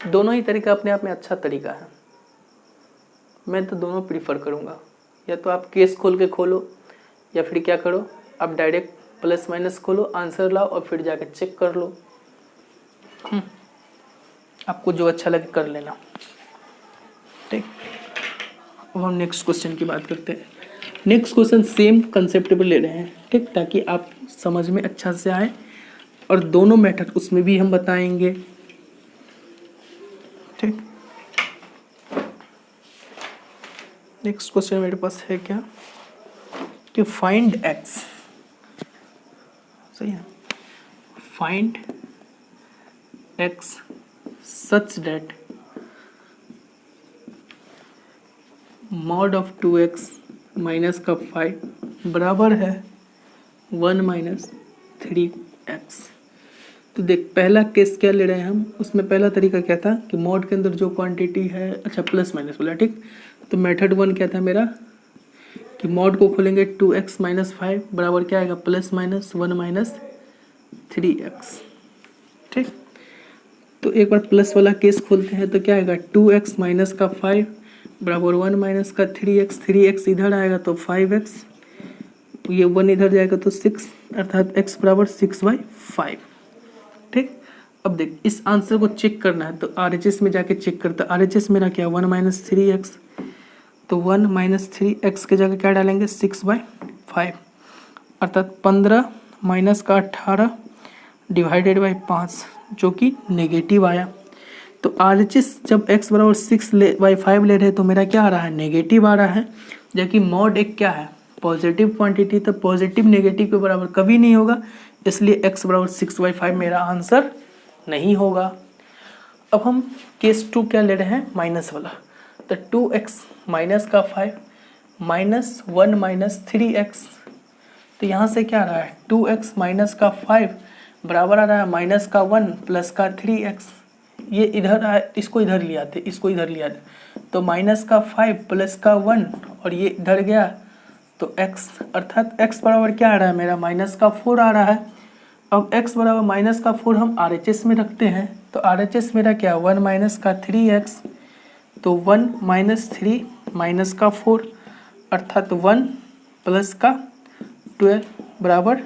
Speaker 1: दोनों ही तरीका अपने आप में अच्छा तरीका है, मैं तो दोनों प्रीफर करूँगा। या तो आप केस खोल के खोलो, या फिर क्या करो, आप डायरेक्ट प्लस माइनस खोलो, आंसर लाओ और फिर जाके चेक कर लो। आपको जो अच्छा लगे कर लेना। ठीक, अब हम नेक्स्ट क्वेश्चन की बात करते हैं। नेक्स्ट क्वेश्चन सेम कंसेप्ट पे ले रहे हैं, ठीक, ताकि आप समझ में अच्छा से आए, और दोनों मेथड उसमें भी हम बताएंगे। ठीक, नेक्स्ट क्वेश्चन मेरे पास है क्या कि फाइंड x, सही है, find x such that mod of 2x minus का 5 बराबर है 1 माइनस 3x। तो देख, पहला केस क्या ले रहे हैं हम, उसमें पहला तरीका क्या था कि मॉड के अंदर जो क्वांटिटी है, अच्छा प्लस माइनस बोला, ठीक, तो मेथड 1 क्या था मेरा कि मॉड को खोलेंगे 2x माइनस 5 बराबर क्या आएगा, प्लस माइनस 1 माइनस 3x। ठीक, तो एक बार प्लस वाला केस खोलते हैं तो क्या आएगा, 2x माइनस का 5 बराबर 1 माइनस का 3x, 3x इधर आएगा तो 5x, ये 1 इधर जाएगा तो 6, अर्थात x बराबर 6/5। ठीक, अब देख इस आंसर को चेक करना है तो RHS में जाके चेक करता है। RHS मेरा क्या, 1 माइनस 3x, तो 1 माइनस 3x के जगह क्या डालेंगे, 6/5, अर्थात 15 माइनस का 18 डिवाइडेड बाई 5, जो कि नेगेटिव आया। तो RHS जब x बराबर 6/5 ले रहे तो मेरा क्या आ रहा है, नेगेटिव आ रहा है, जबकि मॉड एक क्या है, पॉजिटिव क्वांटिटी, तो पॉजिटिव नेगेटिव के बराबर कभी नहीं होगा, इसलिए x बराबर 6/5 मेरा आंसर नहीं होगा। अब हम केस 2 क्या ले रहे हैं, माइनस वाला, तो 2x माइनस का 5 माइनस 1 माइनस 3x, तो यहाँ से क्या आ रहा है, 2x माइनस का 5 बराबर आ रहा है माइनस का 1 प्लस का 3x, ये इधर आए, इसको इधर ले आते, इसको इधर ले आते, तो माइनस का 5 प्लस का 1 और ये इधर गया तो x, अर्थात x बराबर क्या आ रहा है मेरा, माइनस का 4 आ रहा है। अब x बराबर माइनस का 4 हम RHS में रखते हैं, तो RHS मेरा क्या, 1 माइनस का 3x, तो 1 माइनस 3 माइनस का 4, अर्थात 1 प्लस का 12 बराबर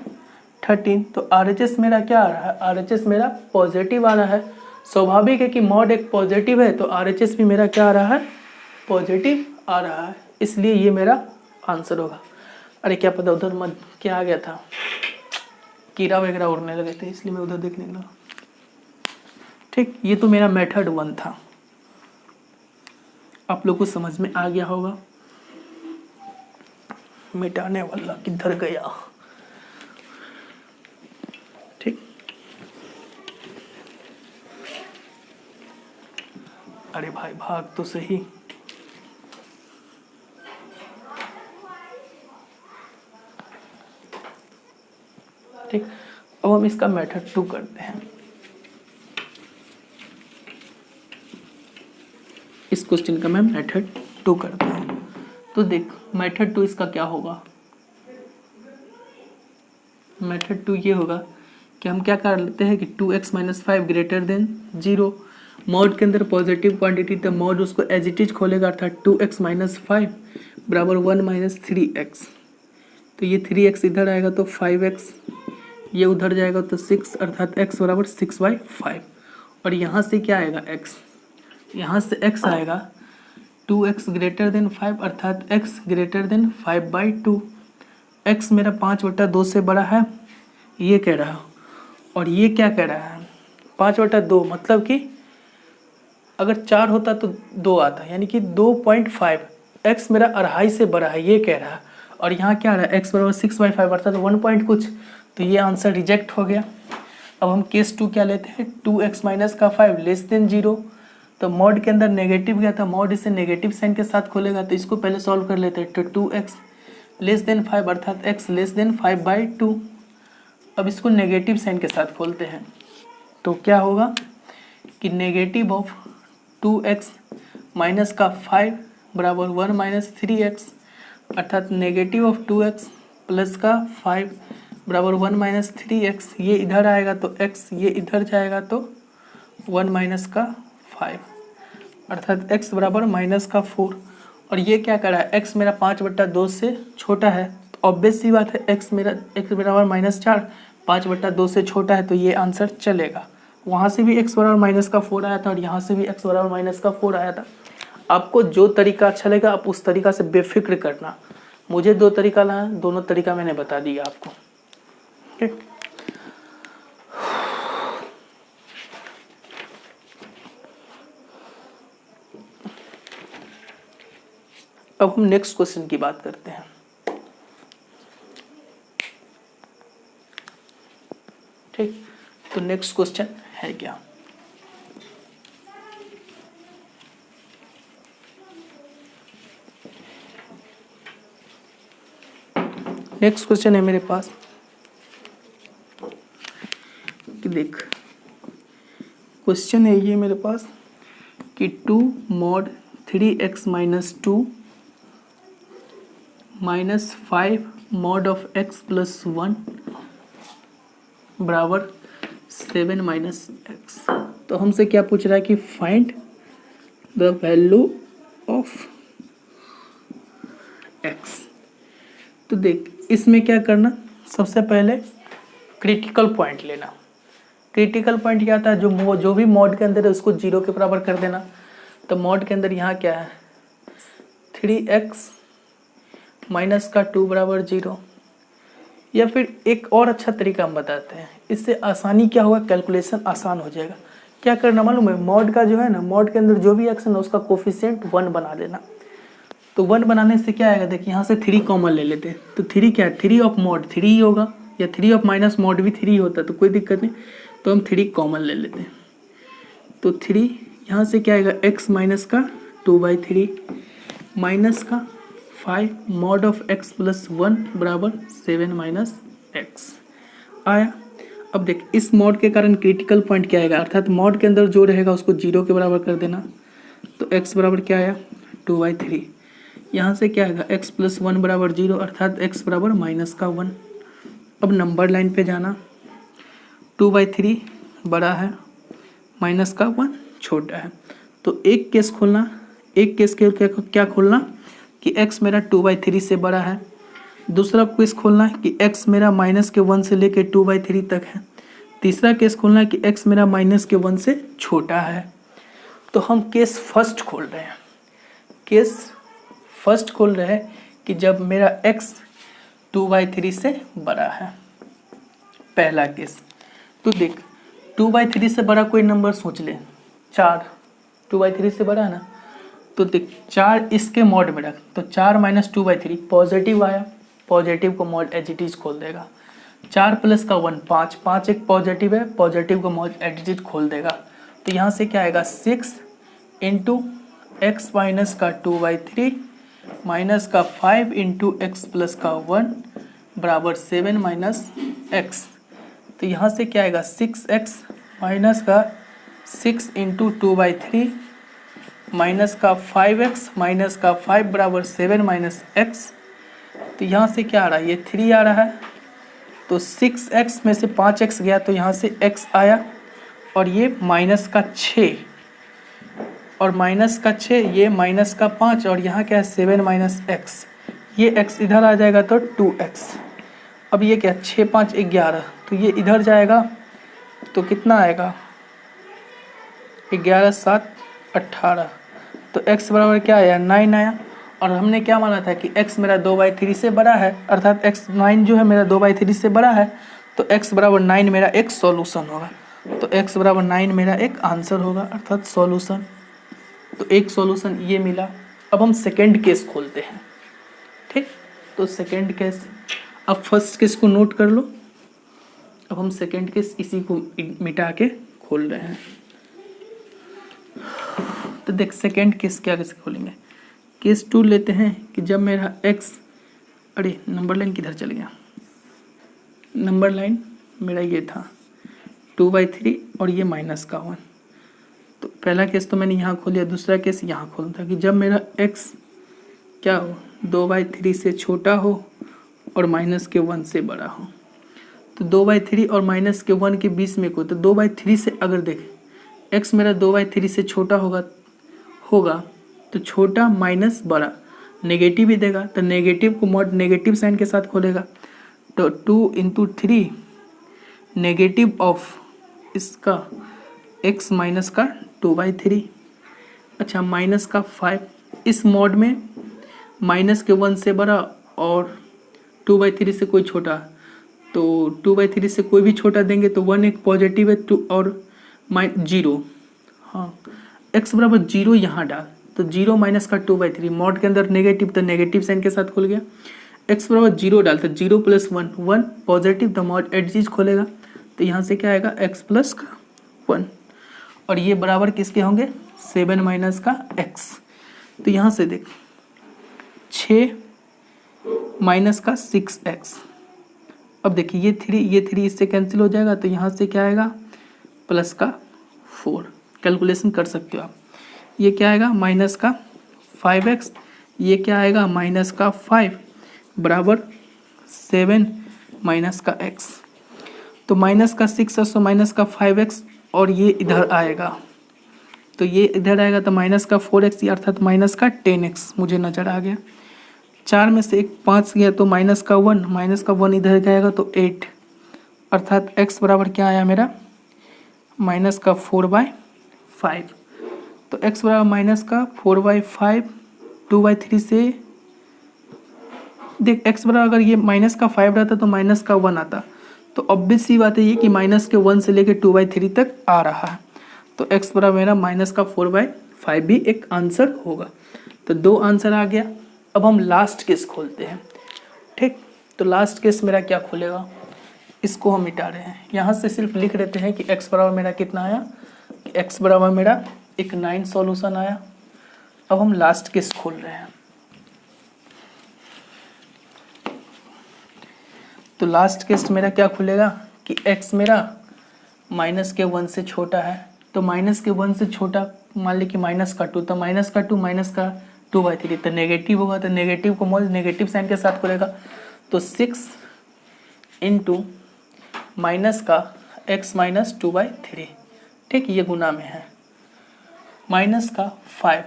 Speaker 1: 13। तो RHS मेरा क्या आ रहा है, RHS मेरा पॉजिटिव आ रहा है। स्वाभाविक है कि मॉड एक पॉजिटिव है, तो RHS भी मेरा क्या आ रहा है, पॉजिटिव आ रहा है, इसलिए ये मेरा आंसर होगा। अरे क्या पता उधर मत क्या आ गया था, कीड़ा वगैरह उड़ने लगे थे, इसलिए मैं उधर देखने लगा। ठीक, ये तो मेरा मेथड 1 था, आप लोग को समझ में आ गया होगा। मिटाने वाला किधर गया, ठीक, अरे भाई भाग तो सही। ठीक, अब हम इसका मेथड 2 करते हैं। इस क्वेश्चन का मैं मेथड 2 करता हूँ। तो देख मेथड 2 इसका क्या होगा, मेथड 2 ये होगा कि हम क्या कर लेते हैं कि 2x minus 5 greater than 0। Mod के अंदर पॉजिटिव क्वांटिटी तो मॉड उसको एज इट इज खोलेगा, अर्थात 2x माइनस 5 बराबर 1 माइनस 3x। तो ये 3x इधर आएगा तो 5x, ये उधर जाएगा तो 6, अर्थात x बराबर 6/5। और यहाँ से क्या आएगा x, यहाँ से x आएगा 2x ग्रेटर देन 5, अर्थात x ग्रेटर देन 5/2। x मेरा 5/2 से बड़ा है, ये कह रहा है। और ये क्या कह रहा है 5/2, मतलब कि अगर 4 होता तो 2 आता, यानी कि 2.5। x मेरा 2.5 से बड़ा है, ये कह रहा है। और यहाँ क्या आ रहा है x बराबर 6/5, अर्थात 1 पॉइंट कुछ। तो ये आंसर रिजेक्ट हो गया। अब हम केस 2 क्या लेते हैं, 2x माइनस का 5 लेस देन 0। तो मॉड के अंदर नेगेटिव गया था, मॉड इसे नेगेटिव साइन के साथ खोलेगा, तो इसको पहले सॉल्व कर लेते हैं। तो 2x लेस देन 5, अर्थात x लेस देन 5/2। अब इसको नेगेटिव साइन के साथ खोलते हैं, तो क्या होगा कि नेगेटिव ऑफ 2x माइनस का 5 बराबर 1 माइनस 3x, अर्थात नेगेटिव ऑफ 2x प्लस का 5 बराबर 1 माइनस 3x। ये इधर आएगा तो x, ये इधर जाएगा तो 1 माइनस का 5, अर्थात x बराबर माइनस का 4। और ये क्या कर रहा है, x मेरा 5/2 से छोटा है, तो ऑब्वियस सी बात है x बराबर -4 5/2 से छोटा है, तो ये आंसर चलेगा। वहाँ से भी x बराबर माइनस का 4 आया था और यहाँ से भी x बराबर माइनस का 4 आया था। आपको जो तरीका अच्छा लगा आप उस तरीका से बेफिक्र करना। मुझे 2 तरीका लाना, दोनों तरीका मैंने बता दिया आपको। ठीक, अब हम नेक्स्ट क्वेश्चन की बात करते हैं। ठीक, तो नेक्स्ट क्वेश्चन है क्या, नेक्स्ट क्वेश्चन है मेरे पास कि देख, क्वेश्चन है ये मेरे पास कि 2 mod 3x minus 2 minus 5 mod of x plus 1 बराबर 7 माइनस एक्स। तो हमसे क्या पूछ रहा है कि find the value of x। तो देख, इसमें क्या करना, सबसे पहले क्रिटिकल पॉइंट लेना। क्रिटिकल पॉइंट क्या आता है, जो भी मॉड के अंदर है उसको 0 के बराबर कर देना। तो मॉड के अंदर यहाँ क्या है 3x माइनस का 2 बराबर 0। या फिर एक और अच्छा तरीका हम बताते हैं, इससे आसानी क्या होगा, कैलकुलेशन आसान हो जाएगा। क्या करना मालूम है, मॉड का जो है ना, मॉड के अंदर जो भी एक्स है ना उसका कोफिशिएंट 1 बना लेना। तो 1 बनाने से क्या आएगा, देखिए यहाँ से 3 कॉमन ले लेते हैं। तो 3 क्या है, 3 ऑफ मॉड 3 ही होगा, या 3 ऑफ माइनस मॉड भी 3 होता है, तो कोई दिक्कत नहीं। तो हम 3 कॉमन ले लेते हैं। तो 3 यहाँ से क्या आएगा, x माइनस का 2/3 माइनस का 5 मॉड ऑफ x प्लस 1 बराबर 7 माइनस एक्स आया। अब देख, इस मॉड के कारण क्रिटिकल पॉइंट क्या आएगा, अर्थात मॉड के अंदर जो रहेगा उसको 0 के बराबर कर देना। तो x बराबर क्या आया 2/3। यहाँ से क्या आएगा x प्लस 1 बराबर 0, अर्थात x बराबर माइनस का 1। अब नंबर लाइन पे जाना, 2/3 बड़ा है, माइनस का 1 छोटा है। तो एक केस खोलना, एक केस के क्या खोलना कि x मेरा 2/3 से बड़ा है। दूसरा केस खोलना कि x मेरा माइनस के 1 से लेके 2/3 तक है। तीसरा केस खोलना कि x मेरा माइनस के 1 से छोटा है। तो हम केस फर्स्ट खोल रहे हैं, केस फर्स्ट खोल रहे हैं कि जब मेरा x 2/3 से बड़ा है, पहला केस। तो देख, 2/3 से बड़ा कोई नंबर सोच ले, 4 2/3 से बड़ा है ना। तो देख, 4 इसके मॉड में रख, तो 4 माइनस 2/3 पॉजिटिव आया, पॉजिटिव को मॉड एज इट इज खोल देगा। 4 प्लस का 1 5, 5 एक पॉजिटिव है, पॉजिटिव को मॉड एज इट इज खोल देगा। तो यहाँ से क्या आएगा 6 इंटू एक्स माइनस का 2/3 माइनस का 5 इंटू एक्स प्लस का 1 बराबर 7 माइनस एक्स। तो यहाँ से क्या आएगा 6x माइनस का 6 इंटू 2/3 माइनस का 5x माइनस का 5 बराबर 7 माइनस एक्स। तो यहाँ से क्या आ रहा है, ये 3 आ रहा है, तो 6x में से 5x गया तो यहाँ से x आया, और ये माइनस का 6 और माइनस का 6, ये माइनस का 5, और यहाँ क्या है 7 माइनस x, ये x इधर आ जाएगा तो 2x। अब ये क्या 6 5 11, तो ये इधर जाएगा तो कितना आएगा 11 7 18, तो x बराबर क्या आया 9 आया। और हमने क्या माना था कि x मेरा 2/3 से बड़ा है, अर्थात x 9 जो है मेरा 2/3 से बड़ा है, तो x बराबर 9 मेरा एक सॉल्यूशन होगा। तो x बराबर 9 मेरा एक आंसर होगा, अर्थात सॉल्यूशन। तो एक सॉल्यूशन ये मिला। अब हम सेकेंड केस खोलते हैं। ठीक, तो सेकेंड केस, अब फर्स्ट केस को नोट कर लो, अब हम सेकेंड केस इसी को मिटा के खोल रहे हैं। तो देख सेकेंड केस क्या कैसे खोलेंगे। केस 2 लेते हैं कि जब मेरा x, अरे नंबर लाइन किधर चल गया, नंबर लाइन मेरा ये था 2/3 और ये माइनस का 1। तो पहला केस तो मैंने यहाँ खोल लिया, दूसरा केस यहाँ खोलता कि जब मेरा x क्या हो 2/3 से छोटा हो और माइनस के 1 से बड़ा हो। तो 2/3 और माइनस के 1 के बीच में को, तो 2/3 से अगर देखें x मेरा 2/3 से छोटा होगा तो छोटा माइनस बड़ा, नेगेटिव ही देगा, तो नेगेटिव को मॉड नेगेटिव साइन के साथ खोलेगा। तो 2 × 3 नेगेटिव ऑफ इसका x माइनस का 2/3। अच्छा, माइनस का 5, इस मॉड में माइनस के 1 से बड़ा और 2/3 से कोई छोटा, तो 2/3 से कोई भी छोटा देंगे तो 1 एक पॉजिटिव है, 2 और 0, हाँ x बराबर 0 यहाँ डाल, तो 0 माइनस का 2/3, मॉड के अंदर नेगेटिव तो नेगेटिव साइन के साथ खुल गया। x बराबर 0 डाल, तो 0 + 1 1 पॉजिटिव, तो मॉड एट चीज खोलेगा, तो यहाँ से क्या आएगा x + का 1, और ये बराबर किसके होंगे 7 माइनस का x। तो यहाँ से देख 6 माइनस का 6x। अब देखिए ये 3 इससे कैंसिल हो जाएगा, तो यहाँ से क्या आएगा प्लस का 4, कैलकुलेशन कर सकते हो आप। ये क्या आएगा माइनस का 5x, ये क्या आएगा माइनस का 5 बराबर 7 माइनस का x। तो माइनस का 6 और माइनस का 5x, और ये इधर आएगा, तो ये इधर आएगा तो माइनस का 4x, अर्थात माइनस का 10x मुझे नज़र आ गया। 4 में से एक 5 गया तो माइनस का 1 इधर जाएगा तो 8, अर्थात x बराबर क्या आया मेरा माइनस का 4/5। तो x बराबर माइनस का 4/5, 2/3 से देख x बराबर अगर ये माइनस का 5 रहता तो माइनस का 1 आता, तो ऑब्वियस सी बात है ये कि माइनस के 1 से लेके 2/3 तक आ रहा है, तो x बराबर मेरा माइनस का 4/5 भी एक आंसर होगा। तो 2 आंसर आ गया। अब हम लास्ट केस खोलते हैं। ठीक, तो लास्ट केस मेरा क्या खुलेगा, इसको हम मिटा रहे हैं, यहाँ से सिर्फ लिख देते हैं कि x बराबर मेरा कितना आया, x बराबर मेरा एक 9 सॉल्यूशन आया। अब हम लास्ट केस खोल रहे हैं। तो लास्ट केस मेरा क्या खुलेगा कि x मेरा माइनस के 1 से छोटा है, तो माइनस के 1 से छोटा मान ली कि माइनस का 2, तो माइनस का 2 माइनस का 2/3, तो नेगेटिव होगा, तो नेगेटिव को मॉड नेगेटिव साइन के साथ खुलेगा। तो 6 × माइनस का x माइनस 2/3, ठीक, ये गुना में है, माइनस का 5,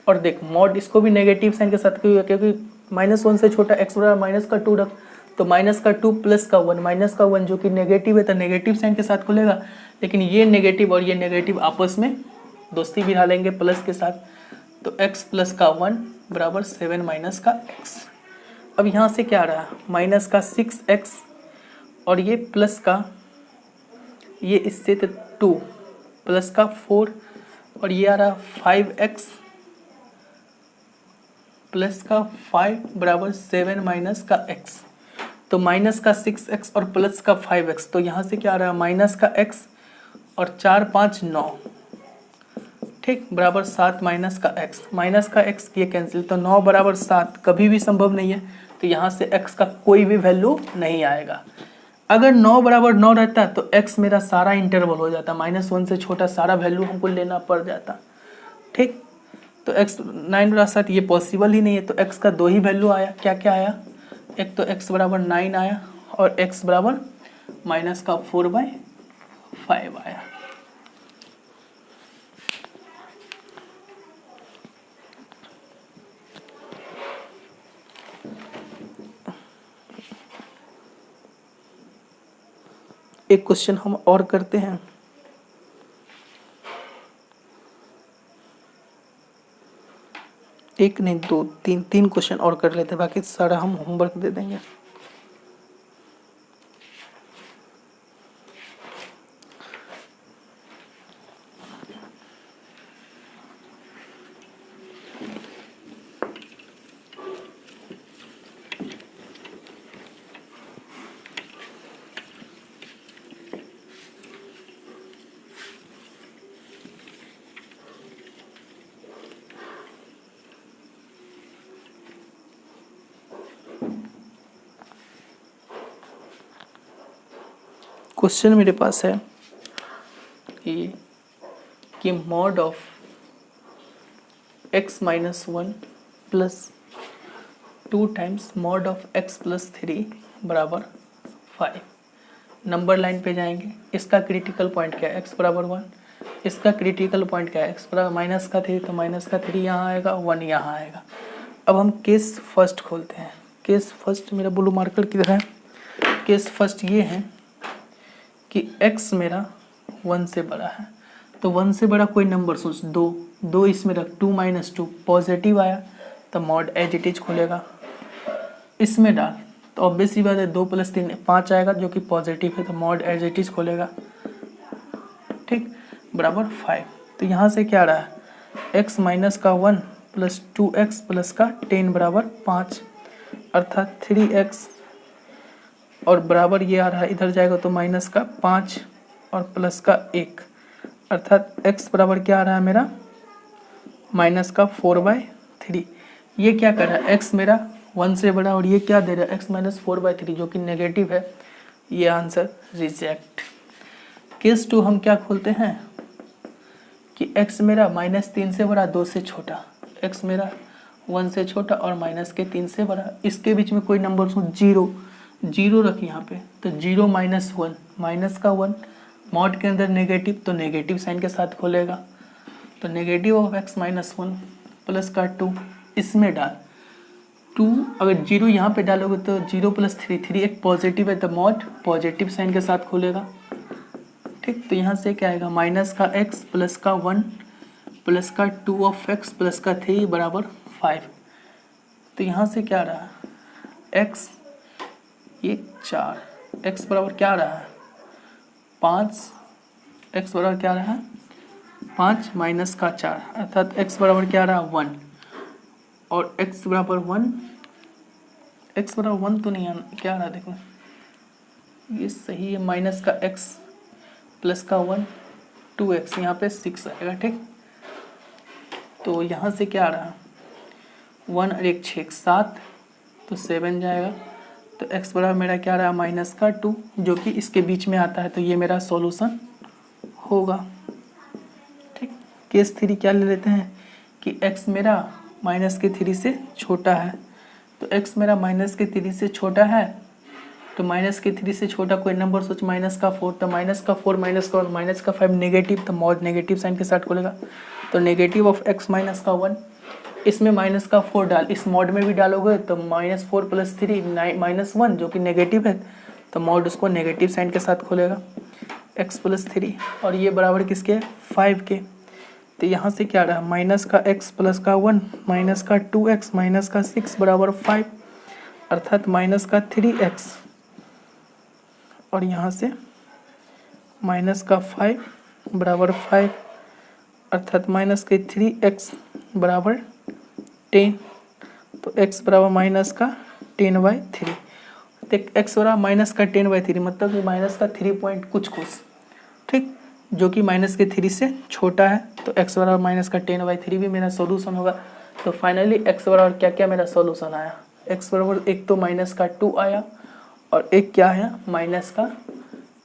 Speaker 1: और देख मॉड इसको भी नेगेटिव साइन के साथ क्यों, क्योंकि -1 से छोटा x बराबर माइनस का 2 रख, तो माइनस का 2 प्लस का 1, माइनस का 1 जो कि नेगेटिव है तो नेगेटिव साइन के साथ खुलेगा, लेकिन ये नेगेटिव और ये नेगेटिव आपस में दोस्ती बिठा लेंगे प्लस के साथ, तो x प्लस का 1 बराबर 7 माइनस का x। अब यहाँ से क्या आ रहा है माइनस का 6x, और ये प्लस का, ये इससे तो 2 प्लस का 4, और ये आ रहा 5x प्लस का 5 बराबर 7 माइनस का x। तो माइनस का 6x और प्लस का 5x, तो यहाँ से क्या आ रहा है माइनस का x और 4 5 9, ठीक, बराबर 7 माइनस का x। माइनस का x ये कैंसिल, तो 9 बराबर 7 कभी भी संभव नहीं है, तो यहाँ से x का कोई भी वैल्यू नहीं आएगा। अगर 9 बराबर 9 रहता तो x मेरा सारा इंटरवल हो जाता, -1 से छोटा सारा वैल्यू हमको लेना पड़ जाता, ठीक। तो x 9 बराबर 7 ये पॉसिबल ही नहीं है, तो x का 2 ही वैल्यू आया। क्या क्या आया, एक तो x बराबर 9 आया और x बराबर माइनस का 4/5 आया। एक क्वेश्चन हम और करते हैं। एक नहीं, दो, तीन क्वेश्चन और कर लेते हैं, बाकी सारा हम होमवर्क दे देंगे। क्वेश्चन मेरे पास है ये कि mod of x minus 1 plus 2 times mod of x plus 3 बराबर 5। नंबर लाइन पे जाएंगे। इसका क्रिटिकल पॉइंट क्या है? x बराबर 1। इसका क्रिटिकल पॉइंट क्या है? x बराबर माइनस का 3, तो माइनस का 3 यहाँ आएगा, 1 यहाँ आएगा। अब हम केस फर्स्ट खोलते हैं। केस फर्स्ट, मेरा ब्लू मार्कर किधर है? केस फर्स्ट ये है कि x मेरा 1 से बड़ा है, तो 1 से बड़ा कोई नंबर सोच, 2 इसमें रख, 2 माइनस 2 पॉजिटिव आया तो मॉड एज इट इज खुलेगा। इसमें डाल तो ऑब्वियसली बात है 2 + 3 5 आएगा जो कि पॉजिटिव है, तो मॉड एज इट इज खुलेगा। ठीक, बराबर 5। तो यहाँ से क्या रहा है? x माइनस का 1 प्लस 2x प्लस का 10 बराबर 5, अर्थात 3x और बराबर ये आ रहा है, इधर जाएगा तो माइनस का 5 और प्लस का 1, अर्थात x बराबर क्या आ रहा है मेरा? माइनस का 4/3। ये क्या कर रहा है? x मेरा 1 से बड़ा और ये क्या दे रहा है? x माइनस 4/3 जो कि नेगेटिव है। ये आंसर रिजेक्ट। केस 2 हम क्या खोलते हैं कि x मेरा -3 से बड़ा, 2 से छोटा, x मेरा 1 से छोटा और माइनस के 3 से बड़ा। इसके बीच में कोई नंबर सो 0 रख यहाँ पे, तो 0 माइनस 1, माइनस का 1, मॉड के अंदर नेगेटिव तो नेगेटिव साइन के साथ खोलेगा, तो negative of x minus 1 plus का 2 इसमें डाल। 2 अगर 0 यहाँ पे डालोगे तो 0 + 3 एक पॉजिटिव है, तो मॉड पॉजिटिव साइन के साथ खोलेगा। ठीक, तो यहाँ से क्या आएगा? माइनस का x प्लस का 1 प्लस का 2 ऑफ x प्लस का 3 बराबर 5। तो यहाँ से क्या रहा? x ये 4, x बराबर क्या रहा है? 5, x बराबर क्या रहा है? 5 माइनस का 4, अर्थात x बराबर क्या रहा? 1, और x बराबर 1, x बराबर 1 तो नहीं आना, क्या रहा देखो, ये सही है, माइनस का x प्लस का 1 2x, यहाँ पे 6 आएगा। ठीक, तो यहाँ से क्या आ रहा? 1 और 1 6 7, तो 7 जाएगा, तो x बराबर मेरा क्या रहा? माइनस का 2 जो कि इसके बीच में आता है, तो ये मेरा सॉल्यूशन होगा। ठीक, केस 3 क्या ले लेते हैं कि x मेरा माइनस के 3 से छोटा है, तो x मेरा माइनस के 3 से छोटा है, तो माइनस के 3 से छोटा कोई नंबर सोच, माइनस का 4, तो माइनस का 4 माइनस का 1 माइनस का 5 नेगेटिव, तो मॉड नेगेटिव साइन के साथ खोलेगा, तो नेगेटिव ऑफ x माइनस का 1, इसमें माइनस का 4 डाल, इस मॉड में भी डालोगे तो -4 + 3 -1 जो कि नेगेटिव है, तो मॉड उसको नेगेटिव साइन के साथ खोलेगा, x + 3, और ये बराबर किसके? 5 के। तो यहाँ से क्या रहा? माइनस का x प्लस का 1 माइनस का 2x माइनस का 6 बराबर 5, अर्थात माइनस का 3x, और यहाँ से माइनस का 5 बराबर 5, अर्थात माइनस के 3x बराबर 10, तो x बराबर माइनस का 10/3। तो x बराबर माइनस का 10/3 मतलब कि माइनस का 3 पॉइंट कुछ, ठीक, जो कि माइनस के 3 से छोटा है, तो x बराबर माइनस का 10/3 भी मेरा सॉल्यूशन होगा। तो फाइनली x बराबर क्या क्या मेरा सॉल्यूशन आया? x बराबर एक तो माइनस का 2 आया और एक क्या है? माइनस का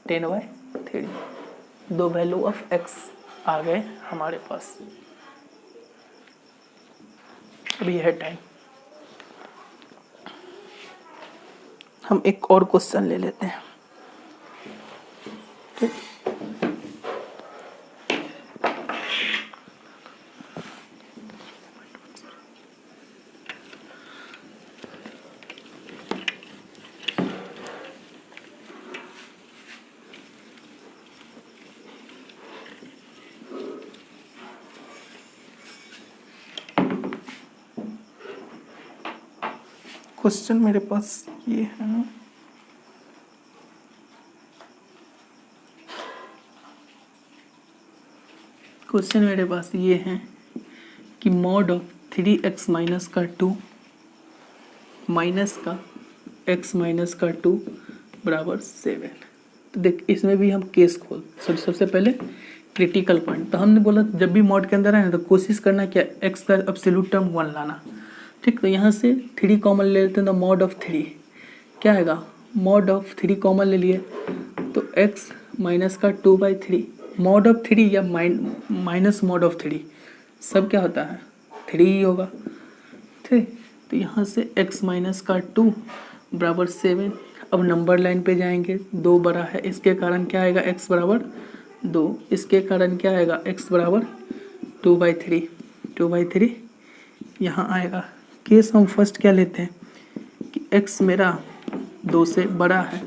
Speaker 1: 10/3। दो वैल्यू ऑफ x आ गए हमारे पास। अभी है टाइम, हम एक और क्वेश्चन ले लेते हैं। ठीक, क्वेश्चन मेरे पास ये है, क्वेश्चन मेरे पास ये है कि मॉड ऑफ 3x माइनस का 2 माइनस का x माइनस का 2 बराबर 7। तो देख इसमें भी हम केस खोल सबसे पहले क्रिटिकल पॉइंट। तो हमने बोला जब भी मॉड के अंदर आए ना तो कोशिश करना क्या x का एब्सोल्यूट टर्म 1 लाना। ठीक, तो यहाँ से 3 कॉमन ले लेते हैं तो मॉड ऑफ 3 क्या आएगा, मॉड ऑफ 3 कॉमन ले लिए तो x माइनस का 2/3 मॉड ऑफ 3 या माइनस मॉड ऑफ 3 सब क्या होता है 3 ही होगा। ठीक, तो यहाँ से x माइनस का 2 बराबर 7। अब नंबर लाइन पे जाएंगे, 2 बड़ा है इसके कारण क्या आएगा x बराबर 2, इसके कारण क्या आएगा x बराबर 2/3 यहाँ आएगा। केस हम फर्स्ट क्या लेते हैं कि x मेरा 2 से बड़ा है,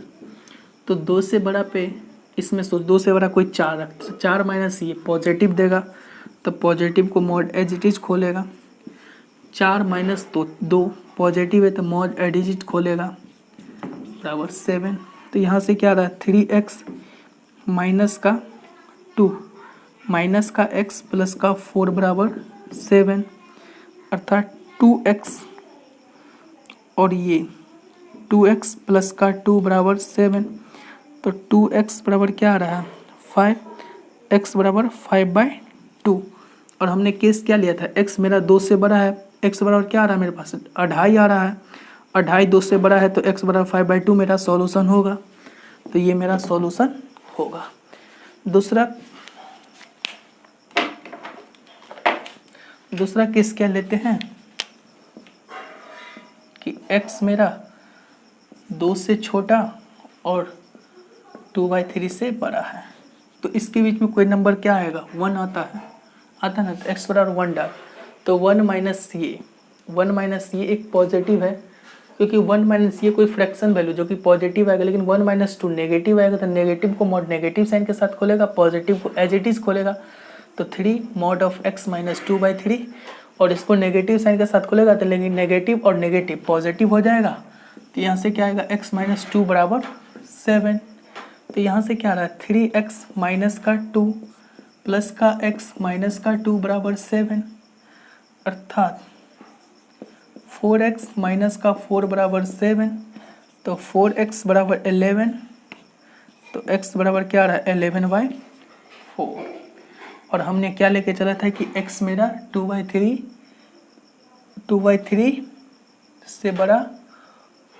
Speaker 1: तो 2 से बड़ा पे इसमें सोच 2 से बड़ा कोई 4 रखते, 4 माइनस ये पॉजिटिव देगा तो पॉजिटिव को मॉड एज इट इज खोलेगा। 4 माइनस 2 पॉजिटिव है तो मॉड एज इट इज खोलेगा बराबर 7। तो यहाँ से क्या रहा 3x माइनस का 2 माइनस का x प्लस का 4 बराबर 7, अर्थात 2x और ये 2x प्लस का 2 बराबर 7। तो 2x बराबर क्या आ रहा है 5, x बराबर 5/2। और हमने केस क्या लिया था x मेरा 2 से बड़ा है, x बराबर क्या आ रहा है मेरे पास 2.5 आ रहा है, 2.5 2 से बड़ा है तो x बराबर 5/2 मेरा सॉल्यूशन होगा। तो ये मेरा सॉल्यूशन होगा। दूसरा केस क्या लेते हैं कि x मेरा 2 से छोटा और 2/3 से बड़ा है, तो इसके बीच में कोई नंबर क्या आएगा 1 आता ना, तो x बराबर 1 डाल तो 1 माइनस ये एक पॉजिटिव है क्योंकि 1 माइनस ये कोई फ्रैक्शन वैल्यू जो कि पॉजिटिव आएगा, लेकिन 1 माइनस 2 नेगेटिव आएगा तो नेगेटिव को मॉड नेगेटिव साइन के साथ खोलेगा, पॉजिटिव को एज इट इज खोलेगा। तो 3 मॉड ऑफ x माइनस 2/3 और इसको नेगेटिव साइन के साथ खोलेगा तो लेकिन नेगेटिव और नेगेटिव पॉजिटिव हो जाएगा। तो यहाँ से क्या आएगा x माइनस 2 बराबर 7। तो यहाँ से क्या आ रहा है 3x माइनस का 2 प्लस का x माइनस का 2 बराबर 7, अर्थात 4x माइनस का 4 बराबर 7। तो 4x बराबर 11, तो x बराबर क्या आ रहा है 11/4। और हमने क्या लेके चला था कि x मेरा 2/3 से बड़ा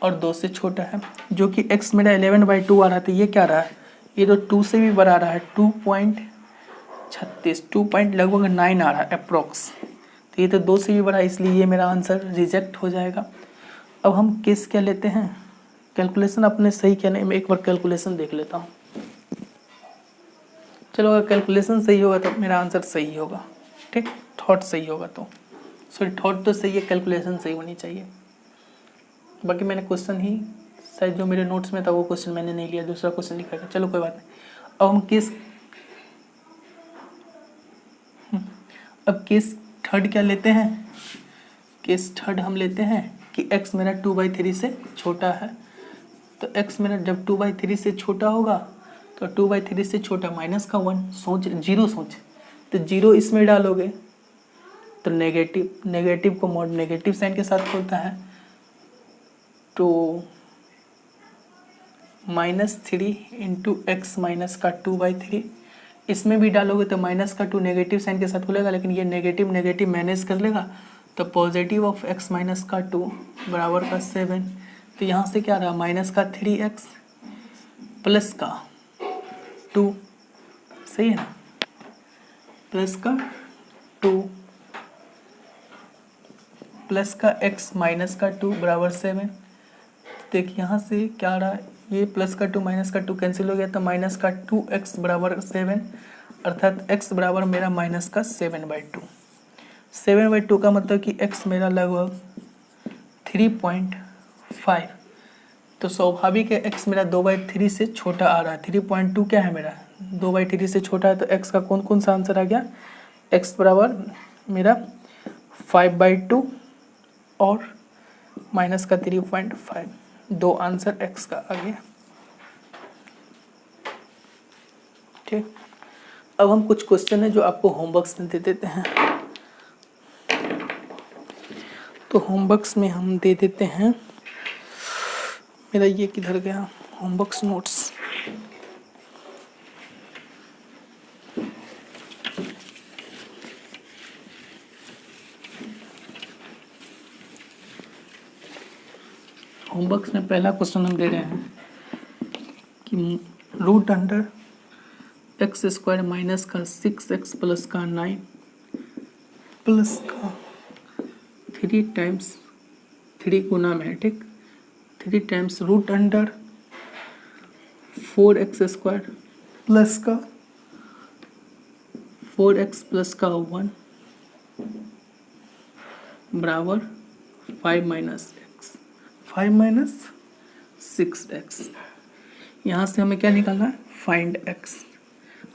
Speaker 1: और 2 से छोटा है, जो कि x मेरा 11/2 आ रहा था। ये क्या रहा है, ये तो 2 से भी बड़ा आ रहा है 2.36 2 पॉइंट लगभग 9 आ रहा है अप्रोक्स। तो ये तो 2 से भी बड़ा है, इसलिए ये मेरा आंसर रिजेक्ट हो जाएगा। अब हम केस क्या लेते हैं, कैलकुलेशन अपने सही क्या नहीं, मैं एक बार कैलकुलेशन देख लेता हूँ। चलो अगर कैलकुलेशन सही होगा तो मेरा आंसर सही होगा। ठीक, थॉट सही होगा तो सॉरी थॉट तो सही है, कैलकुलेशन सही होनी चाहिए। बाकी मैंने क्वेश्चन ही शायद जो मेरे नोट्स में था वो क्वेश्चन मैंने नहीं लिया, दूसरा क्वेश्चन लिखा था। चलो कोई बात नहीं। अब केस थर्ड क्या लेते हैं, केस थर्ड हम लेते हैं कि x मेरा 2/3 से छोटा है। तो x मेरा जब 2/3 से छोटा होगा तो 2/3 से छोटा माइनस का 1 जीरो सोच, तो जीरो इसमें डालोगे तो नेगेटिव को मॉड नेगेटिव साइन के साथ खोलता है, तो -3 इंटू एक्स माइनस का 2/3 इसमें भी डालोगे तो माइनस का 2 नेगेटिव साइन के साथ खुलेगा, लेकिन ये नेगेटिव मैनेज कर लेगा। तो पॉजिटिव ऑफ x माइनस का 2 बराबर का 7। तो यहाँ से क्या रहा माइनस का 3x प्लस का 2, सही है ना, प्लस का 2 प्लस का x माइनस का 2 बराबर 7। देखिए यहाँ से क्या आ रहा है, ये प्लस का 2 माइनस का 2 कैंसिल हो गया, तो माइनस का 2x बराबर 7, अर्थात x बराबर मेरा माइनस का 7/2। 7/2 का मतलब कि x मेरा लगभग 3.5, तो स्वाभाविक है x मेरा 2/3 से छोटा आ रहा है। 3.2 क्या है मेरा, 2/3 से छोटा है, तो x का कौन कौन सा आंसर आ गया, x बराबर मेरा 5/2 और माइनस का 3.5, दो आंसर x का आ गया। ठीक, अब हम कुछ क्वेश्चन है जो आपको होमवर्क्स में दे देते हैं। तो होमवर्क्स में हम दे देते हैं, मेरा ये किधर गया, होमवर्क्स नोट्स। होमवर्क्स में पहला क्वेश्चन हम दे रहे हैं कि root under x square minus का 6x प्लस का 9 प्लस का 3 टाइम्स 3 गुना में है। ठीक, 3 times root under 4x square plus का 4x प्लस का 1 बराबर 5 माइनस 6x। यहाँ से हमें क्या निकालना है, फाइंड x।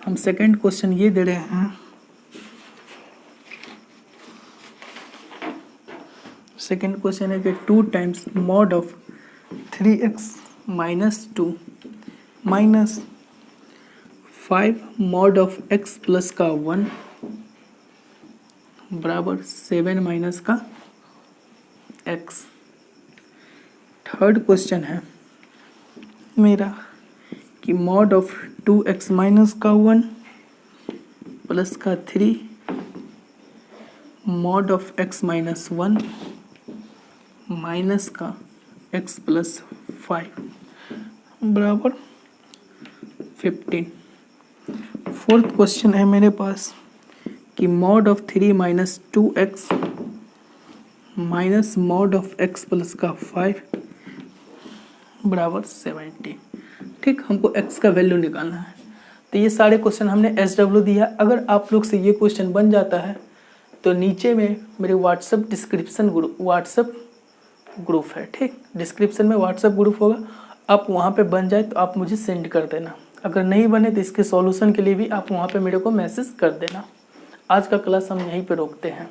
Speaker 1: हम सेकंड क्वेश्चन ये दे रहे हैं, सेकंड क्वेश्चन है कि 2 times mod of 3x minus 2 minus 5 mod of x plus का 1 बराबर 7 माइनस का x। थर्ड क्वेश्चन है मेरा कि मॉड ऑफ 2x माइनस का 1 प्लस का 3 mod of x minus 1 minus का x प्लस 5 बराबर 15। फोर्थ क्वेश्चन है मेरे पास कि mod of 3 minus 2x minus mod of x plus का 5 बराबर 70। ठीक, हमको x का वैल्यू निकालना है। तो ये सारे क्वेश्चन हमने SW दिया। अगर आप लोग से ये क्वेश्चन बन जाता है तो नीचे में मेरे व्हाट्सएप ग्रुप है। ठीक, डिस्क्रिप्शन में व्हाट्सएप ग्रुप होगा, आप वहाँ पे बन जाए तो आप मुझे सेंड कर देना। अगर नहीं बने तो इसके सॉल्यूशन के लिए भी आप वहाँ पे मेरे को मैसेज कर देना। आज का क्लास हम यहीं पे रोकते हैं।